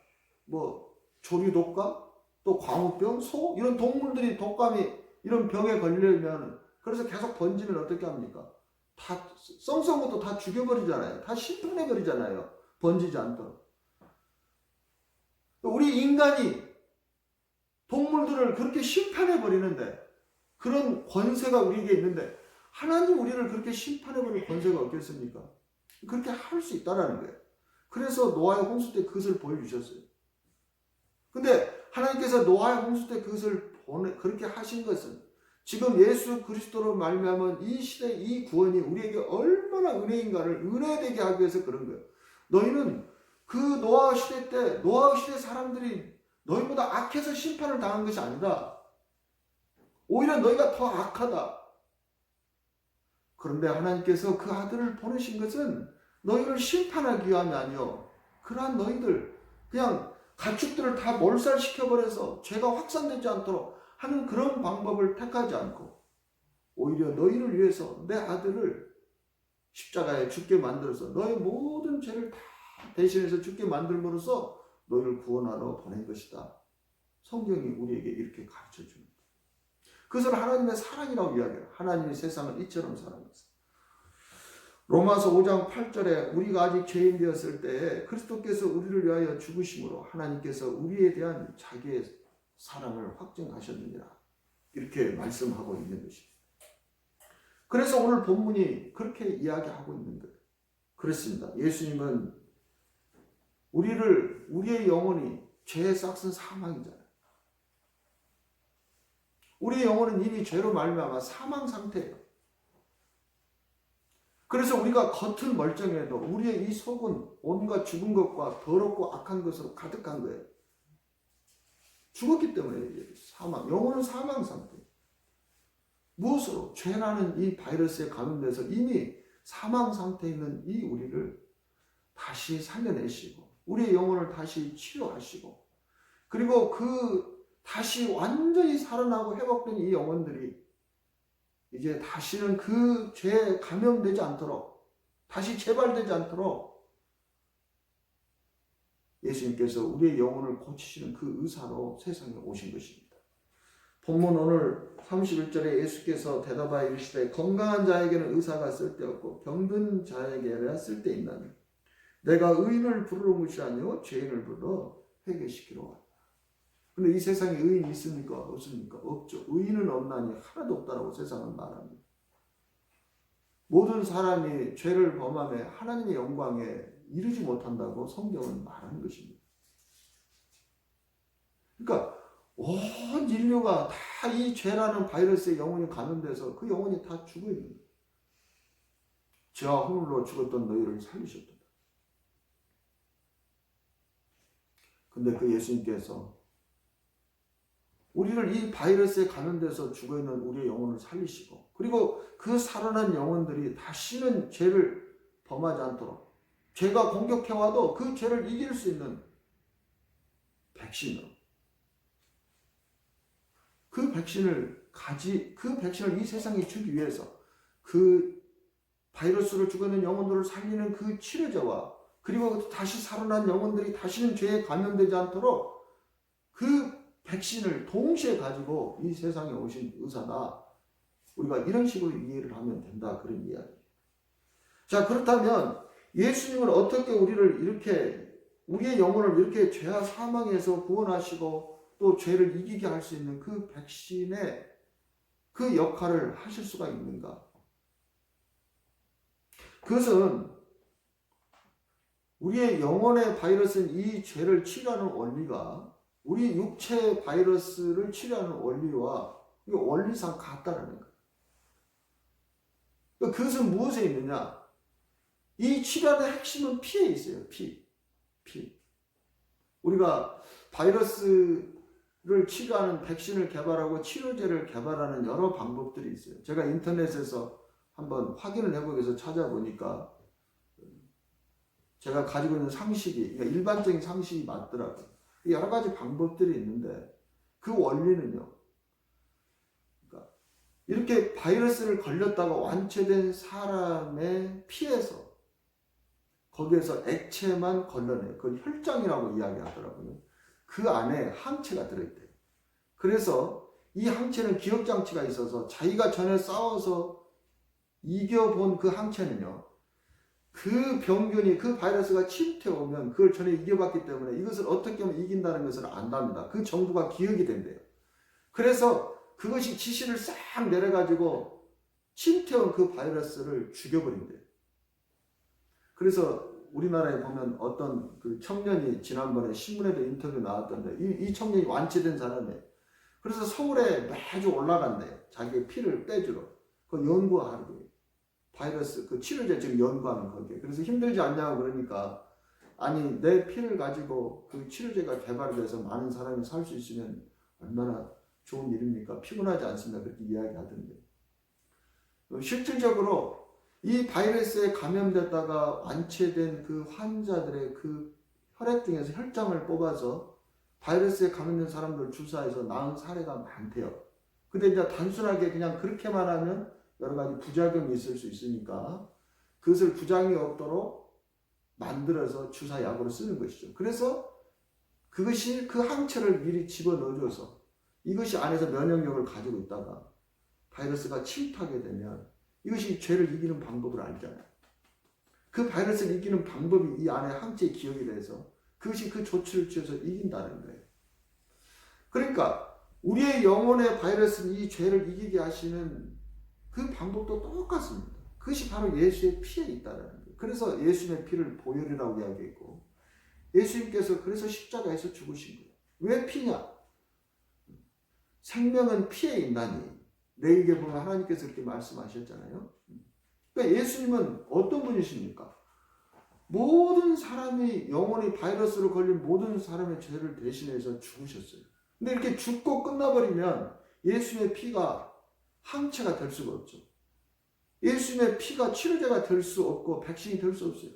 뭐 조류독감, 또 광우병, 소 이런 동물들이 독감이 이런 병에 걸리면 그래서 계속 번지면 어떻게 합니까? 다 썽썽부터 다 죽여버리잖아요. 다 심판해버리잖아요. 번지지 않도록. 우리 인간이 동물들을 그렇게 심판해버리는데 그런 권세가 우리에게 있는데 하나님 우리를 그렇게 심판해버릴 권세가 없겠습니까? 그렇게 할 수 있다라는 거예요. 그래서 노아의 홍수 때 그것을 보여주셨어요. 근데 하나님께서 노아의 홍수 때 그것을 그렇게 하신 것은 지금 예수 그리스도로 말미암은 이 시대 이 구원이 우리에게 얼마나 은혜인가를 은혜되게 하기 위해서 그런 거예요. 너희는 그 노아 시대 때 노아 시대 사람들이 너희보다 악해서 심판을 당한 것이 아니다. 오히려 너희가 더 악하다. 그런데 하나님께서 그 아들을 보내신 것은 너희를 심판하기 위함이 아니요. 그러한 너희들 그냥 가축들을 다 몰살시켜버려서 죄가 확산되지 않도록 하는 그런 방법을 택하지 않고 오히려 너희를 위해서 내 아들을 십자가에 죽게 만들어서 너의 모든 죄를 다 대신해서 죽게 만들므로써 너희를 구원하러 보낸 것이다. 성경이 우리에게 이렇게 가르쳐 줍니다. 그것을 하나님의 사랑이라고 이야기해요. 하나님이 세상을 이처럼 사랑했어요. 로마서 5장 8절에 우리가 아직 죄인 되었을 때 그리스도께서 우리를 위하여 죽으심으로 하나님께서 우리에 대한 자기의 사랑을 확증하셨느니라. 이렇게 말씀하고 있는 것입니다. 그래서 오늘 본문이 그렇게 이야기하고 있는 거예요. 그렇습니다. 예수님은 우리의 영혼이 죄에 싹슨 사망이잖아요. 우리의 영혼은 이미 죄로 말미암아 사망 상태예요. 그래서 우리가 겉은 멀쩡해도 우리의 이 속은 온갖 죽은 것과 더럽고 악한 것으로 가득한 거예요. 죽었기 때문에 사망, 영혼은 사망 상태. 무엇으로? 죄라는 이 바이러스에 감염돼서 이미 사망 상태에 있는 이 우리를 다시 살려내시고 우리의 영혼을 다시 치료하시고 그리고 다시 완전히 살아나고 회복된 이 영혼들이 이제 다시는 그 죄에 감염되지 않도록 다시 재발되지 않도록 예수님께서 우리의 영혼을 고치시는 그 의사로 세상에 오신 것입니다. 본문 오늘 31절에 예수께서 대답하여 이르시되 건강한 자에게는 의사가 쓸데없고 병든 자에게는 쓸데있나니 내가 의인을 부르러 것이 아니요 죄인을 불러 회개시키러 왔다. 근데 이 세상에 의인이 있습니까? 없습니까? 없죠. 의인은 없나니 하나도 없다라고 세상은 말합니다. 모든 사람이 죄를 범하며 하나님의 영광에 이르지 못한다고 성경은 말하는 것입니다. 그러니까 온 인류가 다 이 죄라는 바이러스에 영혼이 감염돼서 그 영혼이 다 죽어 있는 거예요. 죄와 허물로 죽었던 너희를 살리셨다. 근데 그 예수님께서 우리를 이 바이러스에 감염돼서 죽어있는 우리의 영혼을 살리시고 그리고 그 살아난 영혼들이 다시는 죄를 범하지 않도록 죄가 공격해와도 그 죄를 이길 수 있는 백신으로 그 백신을 이 세상에 주기 위해서 그 바이러스로 죽어있는 영혼들을 살리는 그 치료제와 그리고 다시 살아난 영혼들이 다시는 죄에 감염되지 않도록 그 백신을 동시에 가지고 이 세상에 오신 의사다. 우리가 이런 식으로 이해를 하면 된다. 그런 이야기입니다. 자, 그렇다면 예수님은 어떻게 우리의 영혼을 이렇게 죄와 사망에서 구원하시고 또 죄를 이기게 할 수 있는 그 백신의 그 역할을 하실 수가 있는가? 그것은 우리의 영혼의 바이러스는 이 죄를 치료하는 원리가 우리 육체 바이러스를 치료하는 원리와 원리상 같다라는 거예요. 그것은 무엇에 있느냐? 이 치료의 핵심은 피에 있어요. 피. 우리가 바이러스를 치료하는 백신을 개발하고 치료제를 개발하는 여러 방법들이 있어요. 제가 인터넷에서 한번 확인을 해보기 위해서 찾아보니까 제가 가지고 있는 상식이, 그러니까 일반적인 상식이 맞더라고요. 여러 가지 방법들이 있는데 그 원리는요. 그러니까 이렇게 바이러스를 걸렸다가 완치된 사람의 피에서 거기에서 액체만 걸러내요. 그걸 혈장이라고 이야기하더라고요. 그 안에 항체가 들어있대요. 그래서 이 항체는 기억장치가 있어서 자기가 전에 싸워서 이겨본 그 항체는요. 그 병균이 그 바이러스가 침투해 오면 그걸 전에 이겨봤기 때문에 이것을 어떻게 하면 이긴다는 것을 안답니다. 그 정보가 기억이 된대요. 그래서 그것이 지시를 싹 내려가지고 침투해 온 그 바이러스를 죽여버린대요. 그래서 우리나라에 보면 어떤 그 청년이 지난번에 신문에도 인터뷰 나왔던데 이 청년이 완치된 사람이에요. 그래서 서울에 매주 올라간대요. 자기의 피를 빼주러. 그 연구하는 거예요. 바이러스 그 치료제 지금 연구하는 거기에. 그래서 힘들지 않냐고 그러니까 아니 내 피를 가지고 그 치료제가 개발이 돼서 많은 사람이 살 수 있으면 얼마나 좋은 일입니까? 피곤하지 않습니다. 그렇게 이야기하던데. 실질적으로 이 바이러스에 감염됐다가 완치된 그 환자들의 그 혈액 중에서 혈장을 뽑아서 바이러스에 감염된 사람들 주사해서 나은 사례가 많대요. 근데 이제 단순하게 그냥 그렇게만 하면 여러 가지 부작용이 있을 수 있으니까 그것을 부작용이 없도록 만들어서 주사약으로 쓰는 것이죠. 그래서 그것이 그 항체를 미리 집어넣어줘서 이것이 안에서 면역력을 가지고 있다가 바이러스가 침투하게 되면 이것이 죄를 이기는 방법을 알잖아요. 그 바이러스를 이기는 방법이 이 안에 항체에 기억이 돼서 그것이 그 조치를 취해서 이긴다는 거예요. 그러니까 우리의 영혼의 바이러스는 이 죄를 이기게 하시는 그 방법도 똑같습니다. 그것이 바로 예수의 피에 있다는 거예요. 그래서 예수님의 피를 보혈이라고 이야기했고 예수님께서 그래서 십자가에서 죽으신 거예요. 왜 피냐? 생명은 피에 있나니 레위기에 보면 하나님께서 그렇게 말씀하셨잖아요. 그러니까 예수님은 어떤 분이십니까? 모든 사람이 영혼이 바이러스로 걸린 모든 사람의 죄를 대신해서 죽으셨어요. 근데 이렇게 죽고 끝나버리면 예수님의 피가 항체가 될 수가 없죠. 예수님의 피가 치료제가 될 수 없고 백신이 될 수 없어요.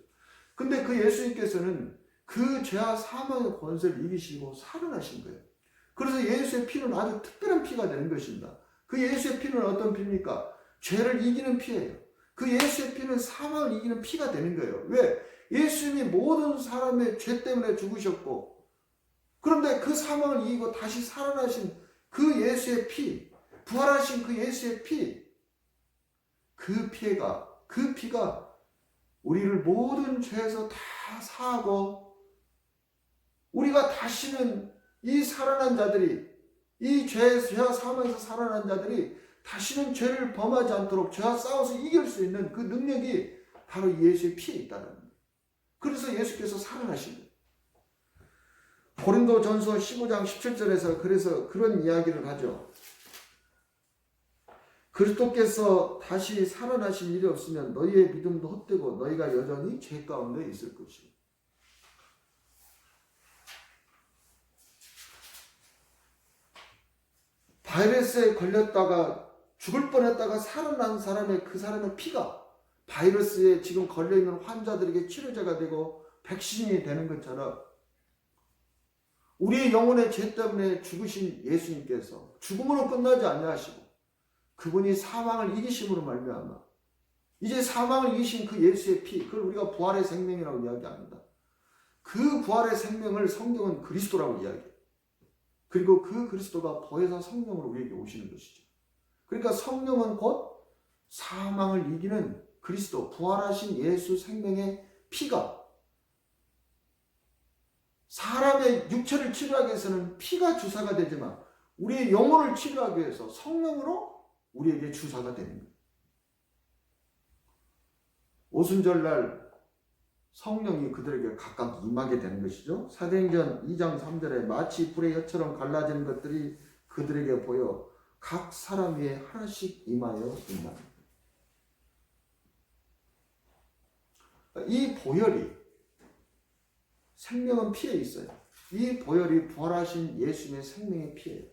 근데 그 예수님께서는 그 죄와 사망의 권세를 이기시고 살아나신 거예요. 그래서 예수의 피는 아주 특별한 피가 되는 것입니다. 그 예수의 피는 어떤 피입니까? 죄를 이기는 피예요. 그 예수의 피는 사망을 이기는 피가 되는 거예요. 왜? 예수님이 모든 사람의 죄 때문에 죽으셨고 그런데 그 사망을 이기고 다시 살아나신 그 예수의 피, 부활하신 그 예수의 피, 그 피가 우리를 모든 죄에서 다 사하고 우리가 다시는 이 살아난 자들이 이 죄와 사망에서 살아난 자들이 다시는 죄를 범하지 않도록 죄와 싸워서 이길 수 있는 그 능력이 바로 예수의 피에 있다는 거예요. 그래서 예수께서 살아나신 거예요. 고린도전서 15장 17절에서 그래서 그런 이야기를 하죠. 그리스도께서 다시 살아나신 일이 없으면 너희의 믿음도 헛되고 너희가 여전히 죄 가운데 있을 것이요. 바이러스에 걸렸다가 죽을 뻔했다가 살아난 사람의 그 사람의 피가 바이러스에 지금 걸려있는 환자들에게 치료제가 되고 백신이 되는 것처럼 우리의 영혼의 죄 때문에 죽으신 예수님께서 죽음으로 끝나지 아니하시고 그분이 사망을 이기심으로 말미암아 이제 사망을 이기신 그 예수의 피, 그걸 우리가 부활의 생명이라고 이야기합니다. 그 부활의 생명을 성경은 그리스도라고 이야기해요. 그리고 그 그리스도가 보혜사 성령으로 우리에게 오시는 것이죠. 그러니까 성령은 곧 사망을 이기는 그리스도, 부활하신 예수 생명의 피가 사람의 육체를 치료하기 위해서는 피가 주사가 되지만 우리의 영혼을 치료하기 위해서 성령으로 우리에게 주사가 되는 거예요. 오순절날 성령이 그들에게 각각 임하게 되는 것이죠. 사도행전 2장 3절에 마치 불의 혀처럼 갈라지는 것들이 그들에게 보여 각 사람 위에 하나씩 임하여 있다. 이 보혈이 생명은 피에 있어요. 이 보혈이 부활하신 예수님의 생명의 피예요.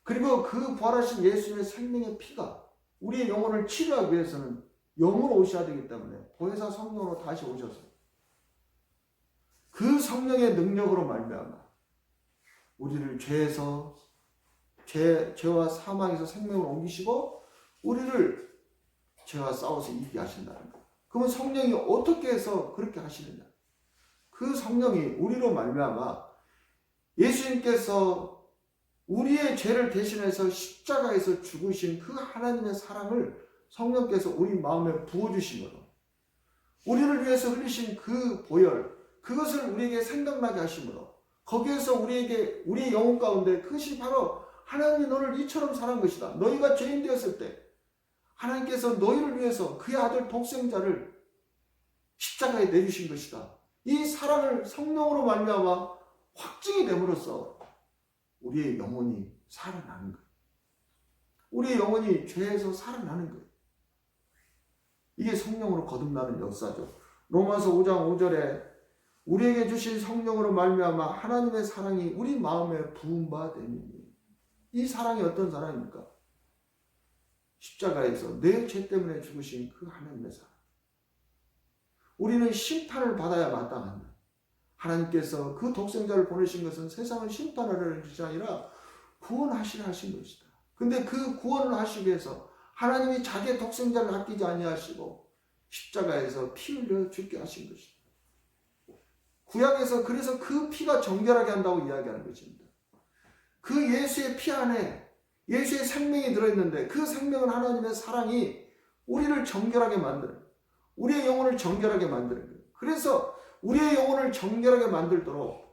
그리고 그 부활하신 예수님의 생명의 피가 우리의 영혼을 치료하기 위해서는 영으로 오셔야 되기 때문에 보혜사 성령으로 다시 오셔서 그 성령의 능력으로 말미암아 우리를 죄와 사망에서 생명을 옮기시고 우리를 죄와 싸워서 이기게 하신다는 거예요. 그러면 성령이 어떻게 해서 그렇게 하시느냐? 그 성령이 우리로 말미암아 예수님께서 우리의 죄를 대신해서 십자가에서 죽으신 그 하나님의 사랑을 성령께서 우리 마음에 부어주심으로 우리를 위해서 흘리신 그 보혈, 그것을 우리에게 생각나게 하심으로 거기에서 우리의 영혼 가운데 그것이 바로 하나님이 너를 이처럼 사랑한 것이다. 너희가 죄인 되었을 때 하나님께서 너희를 위해서 그의 아들 독생자를 십자가에 내주신 것이다. 이 사랑을 성령으로 말미암아 확증이 됨으로써 우리의 영혼이 살아나는 거예요. 우리의 영혼이 죄에서 살아나는 거예요. 이게 성령으로 거듭나는 역사죠. 로마서 5장 5절에 우리에게 주신 성령으로 말미암아 하나님의 사랑이 우리 마음에 부은 바 되니 이 사랑이 어떤 사랑입니까? 십자가에서 내 죄 때문에 죽으신 그 하나님의 사랑. 우리는 심판을 받아야 마땅한다. 하나님께서 그 독생자를 보내신 것은 세상을 심판하려는 것이 아니라 구원하시려 하신 것이다. 근데 그 구원을 하시기 위해서 하나님이 자기의 독생자를 아끼지 아니하시고 십자가에서 피 흘려 죽게 하신 것이다. 구약에서 그래서 그 피가 정결하게 한다고 이야기하는 것입니다. 그 예수의 피 안에 예수의 생명이 들어있는데 그 생명은 하나님의 사랑이 우리를 정결하게 만들어요. 우리의 영혼을 정결하게 만드는 거예요. 그래서 우리의 영혼을 정결하게 만들도록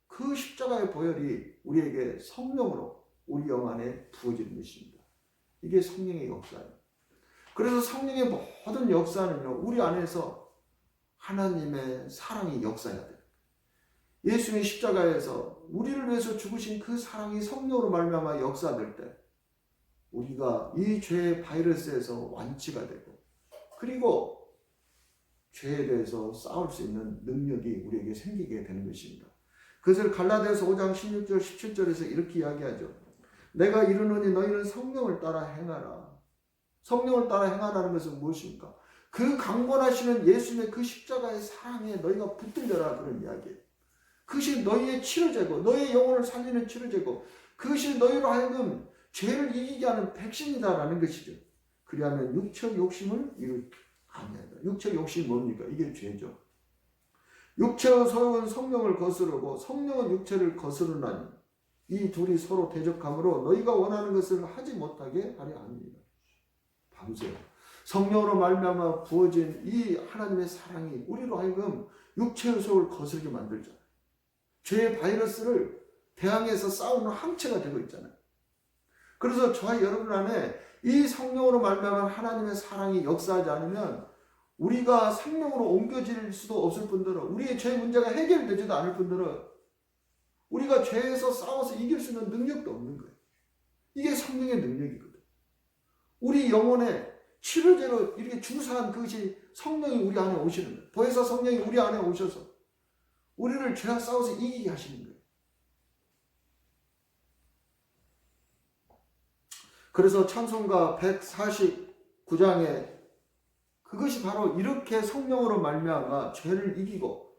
그 십자가의 보혈이 우리에게 성령으로 우리 영 안에 부어지는 것입니다. 이게 성령의 역사예요. 그래서 성령의 모든 역사는요, 우리 안에서 하나님의 사랑이 역사해야 돼요. 예수님의 십자가에서 우리를 위해서 죽으신 그 사랑이 성령으로 말미암아 역사될 때 우리가 이 죄의 바이러스에서 완치가 되고, 그리고 죄에 대해서 싸울 수 있는 능력이 우리에게 생기게 되는 것입니다. 그것을 갈라디아서 5장 16절 17절에서 이렇게 이야기하죠. 내가 이르노니 너희는 성령을 따라 행하라. 성령을 따라 행하라는 것은 무엇입니까? 그 강권하시는 예수님의 그 십자가의 사랑에 너희가 붙들려라, 그런 이야기예요. 그것이 너희의 치료제고, 너희의 영혼을 살리는 치료제고, 그것이 너희로 하여금 죄를 이기게 하는 백신이다라는 것이죠. 그리하면 육체 욕심을 이루지 아니하리라. 육체 욕심이 뭡니까? 이게 죄죠. 육체의 소욕은 성령을 거스르고 성령은 육체를 거스르나니 이 둘이 서로 대적하므로 너희가 원하는 것을 하지 못하게 하려 함이니라. 보세요. 성령으로 말미암아 부어진 이 하나님의 사랑이 우리로 하여금 육체의 소욕을 거스르게 만들잖아요. 죄의 바이러스를 대항해서 싸우는 항체가 되고 있잖아요. 그래서 저와 여러분 안에 이 성령으로 말미암아 하나님의 사랑이 역사하지 않으면 우리가 생명으로 옮겨질 수도 없을 뿐더러 우리의 죄 문제가 해결되지도 않을 뿐더러 우리가 죄에서 싸워서 이길 수 있는 능력도 없는 거예요. 이게 성령의 능력이거든. 우리 영혼에 치료제로 이렇게 주사한 그것이 성령이 우리 안에 오시는 거예요. 보혜사 성령이 우리 안에 오셔서 우리를 죄와 싸워서 이기게 하시는 거예요. 그래서 찬송가 149장에 그것이 바로 이렇게 성령으로 말미암아 죄를 이기고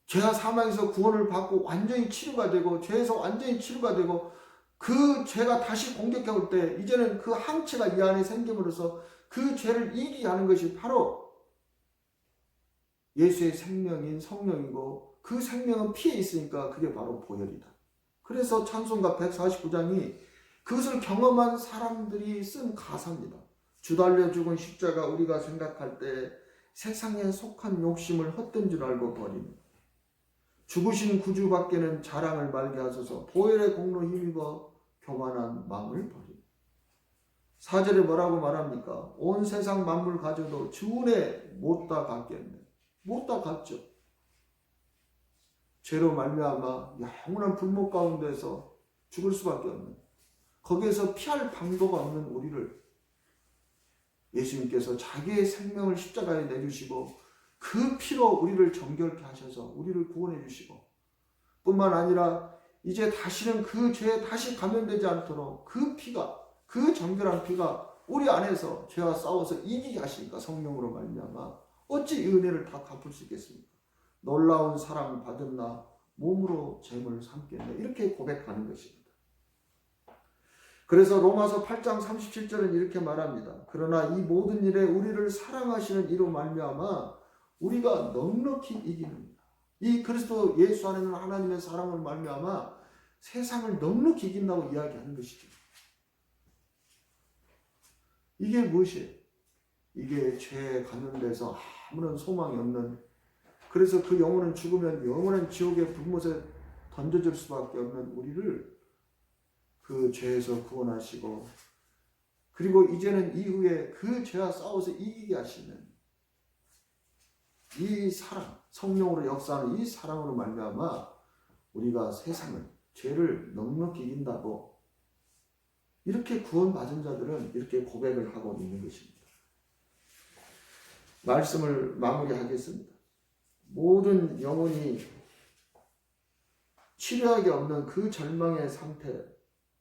죄와 사망에서 구원을 받고 완전히 치료가 되고 죄에서 완전히 치료가 되고 그 죄가 다시 공격해 올 때 이제는 그 항체가 이 안에 생김으로써 그 죄를 이기게 하는 것이 바로 예수의 생명인 성령이고 그 생명은 피에 있으니까 그게 바로 보혈이다. 그래서 찬송가 149장이 그것을 경험한 사람들이 쓴 가사입니다. 주 달려 죽은 십자가 우리가 생각할 때 세상에 속한 욕심을 헛된 줄 알고 버리는 죽으신 구주밖에는 자랑을 말게 하소서 보혈의 공로 힘입어 교만한 마음을 버리는 4절에 뭐라고 말합니까? 온 세상 만물 가져도 주 은혜 못다 갚겠네. 못다 갚죠. 죄로 말미암아 영원한 불목 가운데서 죽을 수밖에 없는 거기에서 피할 방도가 없는 우리를 예수님께서 자기의 생명을 십자가에 내주시고 그 피로 우리를 정결케 하셔서 우리를 구원해 주시고 뿐만 아니라 이제 다시는 그 죄에 다시 감염되지 않도록 그 피가 그 정결한 피가 우리 안에서 죄와 싸워서 이기게 하시니까 성령으로 말미암아 어찌 이 은혜를 다 갚을 수 있겠습니까? 놀라운 사랑 받은 나 몸으로 죄물 삼겠네. 이렇게 고백하는 것입니다. 그래서 로마서 8장 37절은 이렇게 말합니다. 그러나 이 모든 일에 우리를 사랑하시는 이로 말미암아 우리가 넉넉히 이기는 이 그리스도 예수 안에는 하나님의 사랑을 말미암아 세상을 넉넉히 이긴다고 이야기하는 것이죠. 이게 무엇이에요? 이게 죄에 감염돼서 아무런 소망이 없는 그래서 그 영혼은 죽으면 영원한 지옥의 불못에 던져질 수밖에 없는 우리를 그 죄에서 구원하시고 그리고 이제는 이후에 그 죄와 싸워서 이기게 하시는 이 사랑, 성령으로 역사하는 이 사랑으로 말미암아 우리가 세상을, 죄를 넉넉히 이긴다고 이렇게 구원받은 자들은 이렇게 고백을 하고 있는 것입니다. 말씀을 마무리하겠습니다. 모든 영혼이 치료하기 없는 그 절망의 상태,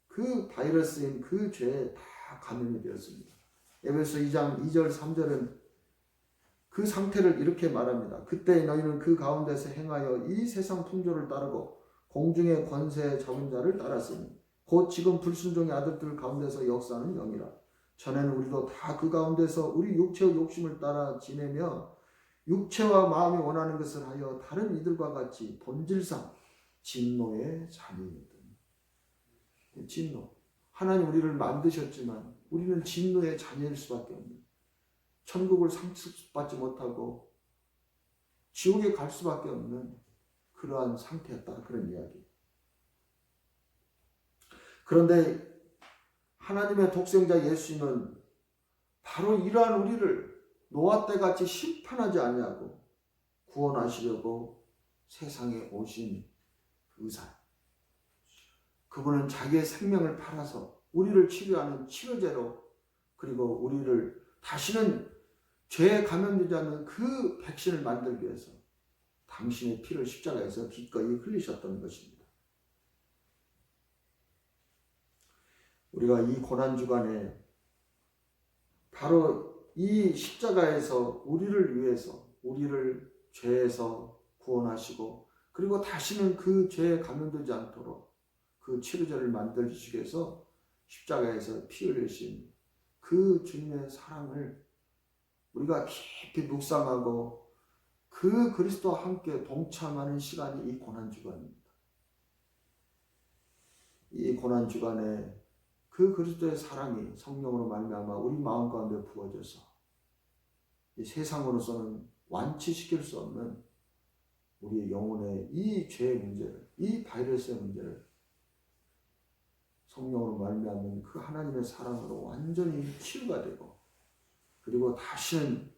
그 바이러스인 그 죄에 다 감염이 되었습니다. 에베소 2장 2절 3절은 그 상태를 이렇게 말합니다. 그때 너희는 그 가운데서 행하여 이 세상 풍조를 따르고 공중의 권세 잡은 자를 따랐으니 곧 지금 불순종의 아들들 가운데서 역사하는 영이라. 전에는 우리도 다 그 가운데서 우리 육체의 욕심을 따라 지내며 육체와 마음이 원하는 것을 하여 다른 이들과 같이 본질상 진노의 자녀이거든. 진노. 하나님 우리를 만드셨지만 우리는 진노의 자녀일 수밖에 없는. 천국을 상습받지 못하고 지옥에 갈 수밖에 없는 그러한 상태였다. 그런 이야기. 그런데 하나님의 독생자 예수님은 바로 이러한 우리를 노아 때같이 심판하지 아니하고 구원하시려고 세상에 오신 의사. 그분은 자기의 생명을 팔아서 우리를 치료하는 치료제로, 그리고 우리를 다시는 죄에 감염되지 않는 그 백신을 만들기 위해서 당신의 피를 십자가에서 기꺼이 흘리셨던 것입니다. 우리가 이 고난주간에 바로 이 십자가에서 우리를 위해서, 우리를 죄에서 구원하시고, 그리고 다시는 그 죄에 감염되지 않도록 그 치료제를 만들어주시기 위해서 십자가에서 피 흘리신 그 주님의 사랑을 우리가 깊이 묵상하고 그 그리스도와 함께 동참하는 시간이 이 고난주간입니다. 이 고난주간에 그 그리스도의 사랑이 성령으로 말미암아 우리 마음 가운데 부어져서 이 세상으로서는 완치시킬 수 없는 우리의 영혼의 이 죄의 문제를, 이 바이러스의 문제를 성령으로 말미암은 그 하나님의 사랑으로 완전히 치유가 되고, 그리고 다시는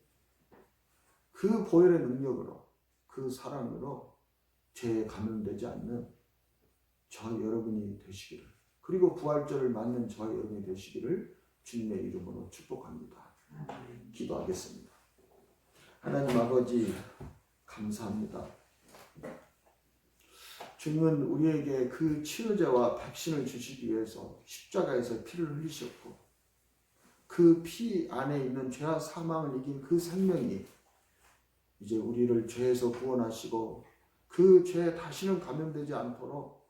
그 보혈의 능력으로, 그 사랑으로 죄에 감염되지 않는 저 여러분이 되시기를, 그리고 부활절을 맞는 저 여러분이 되시기를 주님의 이름으로 축복합니다. 기도하겠습니다. 하나님 아버지, 감사합니다. 주님은 우리에게 그 치료제와 백신을 주시기 위해서 십자가에서 피를 흘리셨고, 그 피 안에 있는 죄와 사망을 이긴 그 생명이 이제 우리를 죄에서 구원하시고 그 죄에 다시는 감염되지 않도록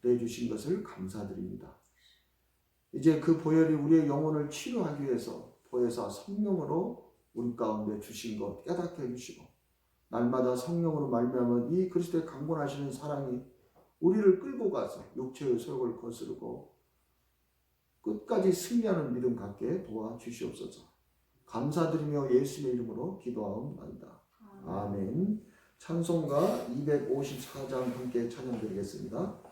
내주신 것을 감사드립니다. 이제 그 보혈이 우리의 영혼을 치료하기 위해서 보혜사 성령으로 우리 가운데 주신 것 깨닫게 해주시고, 날마다 성령으로 말미암아 이 그리스도의 강권하시는 사랑이 우리를 끌고 가서 육체의 소욕을 거스르고 끝까지 승리하는 믿음 갖게 도와주시옵소서. 감사드리며 예수의 이름으로 기도하옵나이다. 아멘. 찬송가 254장 함께 찬양드리겠습니다.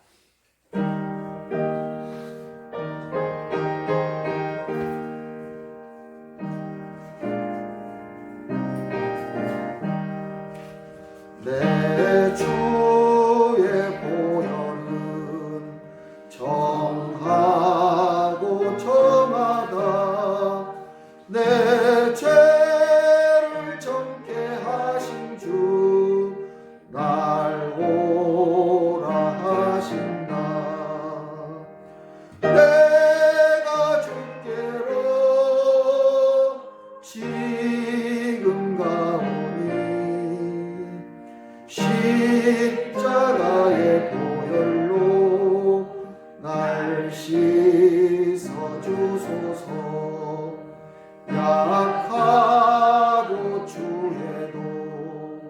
내 주의 보혈은 정하고 정하다. 내 죄를 정케 하신 주 날 오라 하신다. 내가 주께로 지금 가오니 십자가의 보혈로 날 씻어주소서. 약하고 주에도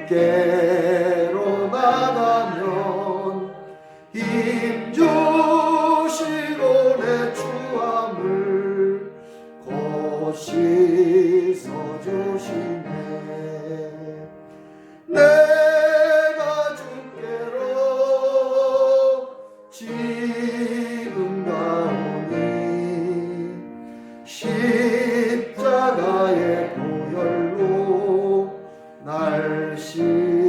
주께로 나가면 힘주시고 내 추함을 곧 씻어주시네. 내가 주께로 지금 가오니 십자가의 보혈로 날 씻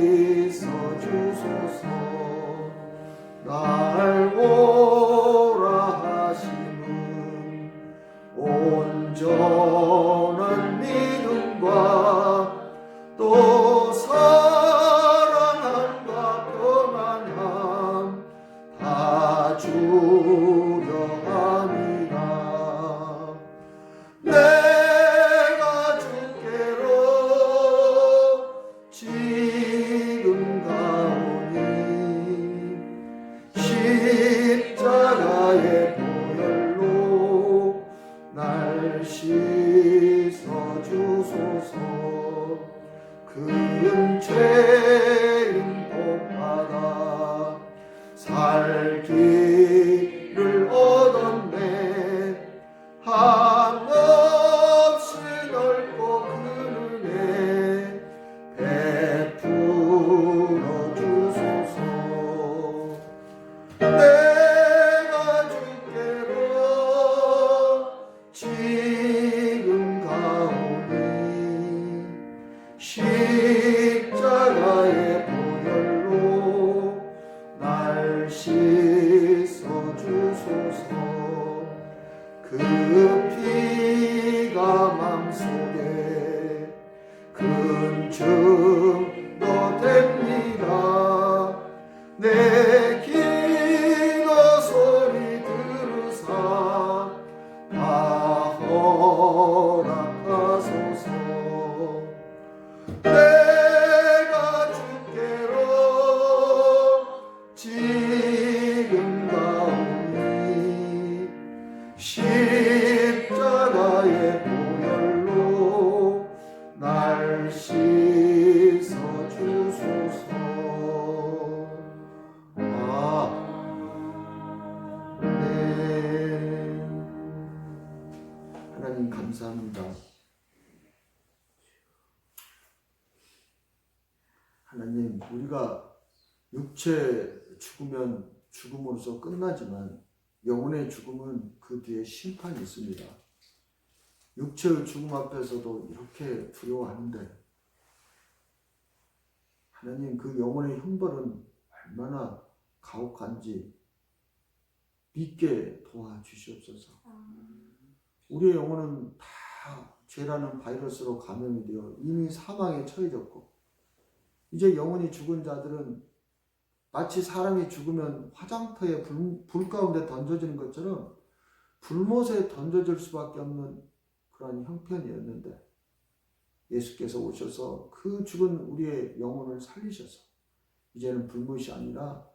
그 피가 맘속에 큰 증거 됩니다. 내 기도 소리 들으사 다 허락하소서. 내가 주께로 지금 가오니 십자가의 보혈로 날 씻어 주소서. 아멘. 하나님 감사합니다. 하나님, 우리가 육체 죽으면 죽음으로써 끝나지만 영혼의 죽음은 그 뒤에 심판이 있습니다. 육체의 죽음 앞에서도 이렇게 두려워하는데 하나님, 그 영혼의 형벌은 얼마나 가혹한지 믿게 도와주시옵소서. 우리의 영혼은 다 죄라는 바이러스로 감염이 되어 이미 사망에 처해졌고, 이제 영혼이 죽은 자들은 마치 사람이 죽으면 화장터에 불 가운데 던져지는 것처럼 불못에 던져질 수밖에 없는 그런 형편이었는데, 예수께서 오셔서 그 죽은 우리의 영혼을 살리셔서 이제는 불못이 아니라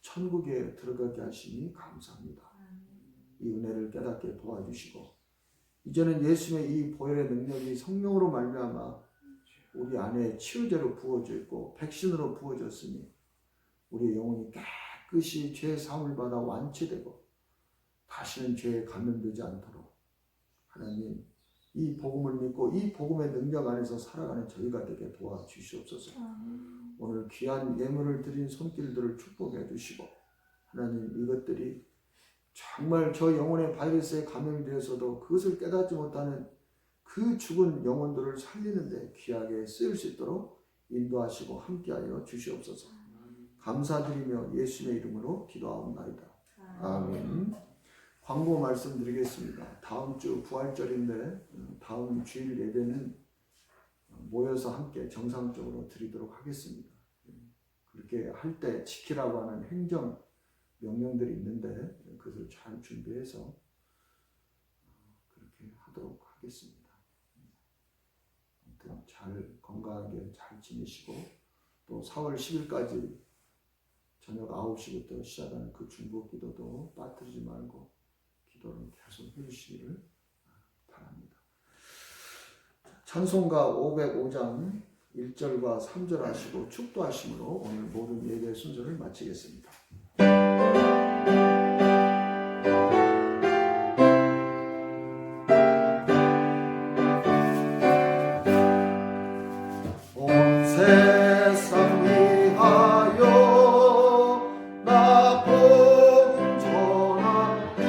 천국에 들어가게 하시니 감사합니다. 이 은혜를 깨닫게 도와주시고, 이제는 예수님의 이 보혈의 능력이 성령으로 말미암아 우리 안에 치유제로 부어져 있고 백신으로 부어졌으니 우리의 영혼이 깨끗이 죄 사함을 받아 완치되고 다시는 죄에 감염되지 않도록 하나님, 이 복음을 믿고 이 복음의 능력 안에서 살아가는 저희가 되게 도와주시옵소서. 오늘 귀한 예물을 드린 손길들을 축복해 주시고, 하나님, 이것들이 정말 저 영혼의 바이러스에 감염되어서도 그것을 깨닫지 못하는 그 죽은 영혼들을 살리는데 귀하게 쓰일 수 있도록 인도하시고 함께하여 주시옵소서. 감사드리며 예수님의 이름으로 기도하옵나이다. 아멘. 광고 말씀드리겠습니다. 다음 주 부활절인데 다음 주일 예배는 모여서 함께 정상적으로 드리도록 하겠습니다. 그렇게 할 때 지키라고 하는 행정 명령들이 있는데 그것을 잘 준비해서 그렇게 하도록 하겠습니다. 아무튼 잘 건강하게 잘 지내시고, 또 4월 10일까지 저녁 9시부터 시작하는 그 중보 기도도 빠뜨리지 말고 기도를 계속 해주시기를 바랍니다. 찬송가 505장 1절과 3절 하시고 축도하심으로 오늘 모든 예배 순서를 마치겠습니다. 온 세상 위하여 나 복음 전하니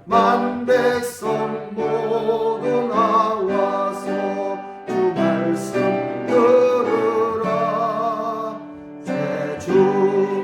만 백성 모두 나와서 주 말씀 들으라. 주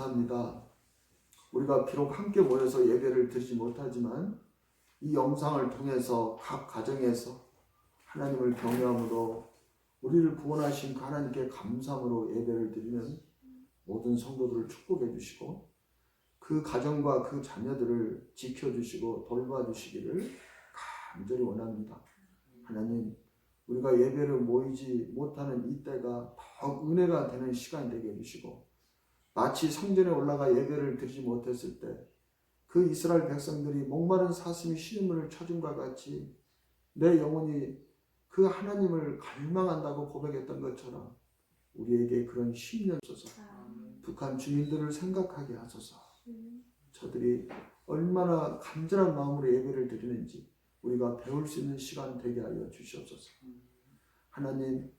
감사합니다. 우리가 비록 함께 모여서 예배를 드리지 못하지만 이 영상을 통해서 각 가정에서 하나님을 경외함으로 우리를 구원하신 그 하나님께 감사함으로 예배를 드리는 모든 성도들을 축복해 주시고 그 가정과 그 자녀들을 지켜주시고 돌봐주시기를 간절히 원합니다. 하나님, 우리가 예배를 모이지 못하는 이때가 더 은혜가 되는 시간이 되게 해주시고 마치 성전에 올라가 예배를 드리지 못했을 때 그 이스라엘 백성들이 목마른 사슴이 시냇물을 찾음과 같이 내 영혼이 그 하나님을 갈망한다고 고백했던 것처럼 우리에게 그런 힘이 없어서 북한 주민들을 생각하게 하소서. 저들이 얼마나 간절한 마음으로 예배를 드리는지 우리가 배울 수 있는 시간 되게 하여 주시옵소서. 하나님,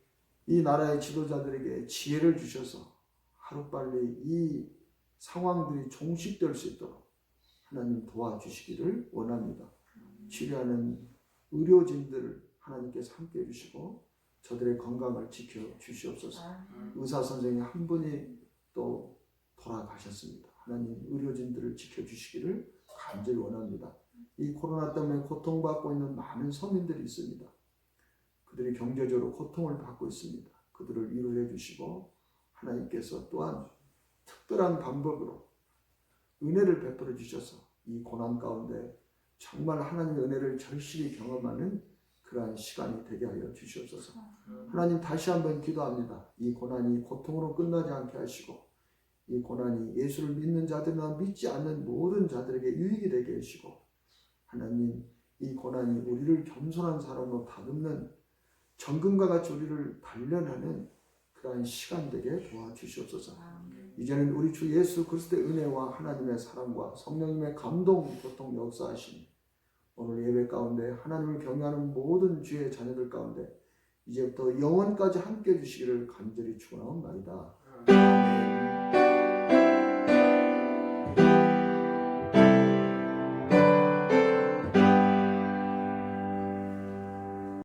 이 나라의 지도자들에게 지혜를 주셔서 하루빨리 이 상황들이 종식될 수 있도록 하나님 도와주시기를 원합니다. 치료하는 의료진들을 하나님께서 함께 해주시고 저들의 건강을 지켜주시옵소서. 의사 선생님 한 분이 또 돌아가셨습니다. 하나님, 의료진들을 지켜주시기를 간절히 원합니다. 이 코로나 때문에 고통받고 있는 많은 서민들이 있습니다. 그들이 경제적으로 고통을 받고 있습니다. 그들을 위로해 주시고 하나님께서 또한 특별한 방법으로 은혜를 베풀어 주셔서 이 고난 가운데 정말 하나님의 은혜를 절실히 경험하는 그러한 시간이 되게 하여 주시옵소서. 하나님, 다시 한번 기도합니다. 이 고난이 고통으로 끝나지 않게 하시고 이 고난이 예수를 믿는 자들이나 믿지 않는 모든 자들에게 유익이 되게 하시고 하나님, 이 고난이 우리를 겸손한 사람으로 다듬는 정금과 같이 우리를 단련하는 그러한 시간 되게 도와주시옵소서. 이제는 우리 주 예수 그리스도의 은혜와 하나님의 사랑과 성령님의 감동, 교통 역사하심이 오늘 예배 가운데 하나님을 경외하는 모든 주의 자녀들 가운데 이제부터 영원까지 함께 해주시기를 간절히 축원하옵나이다. 아멘.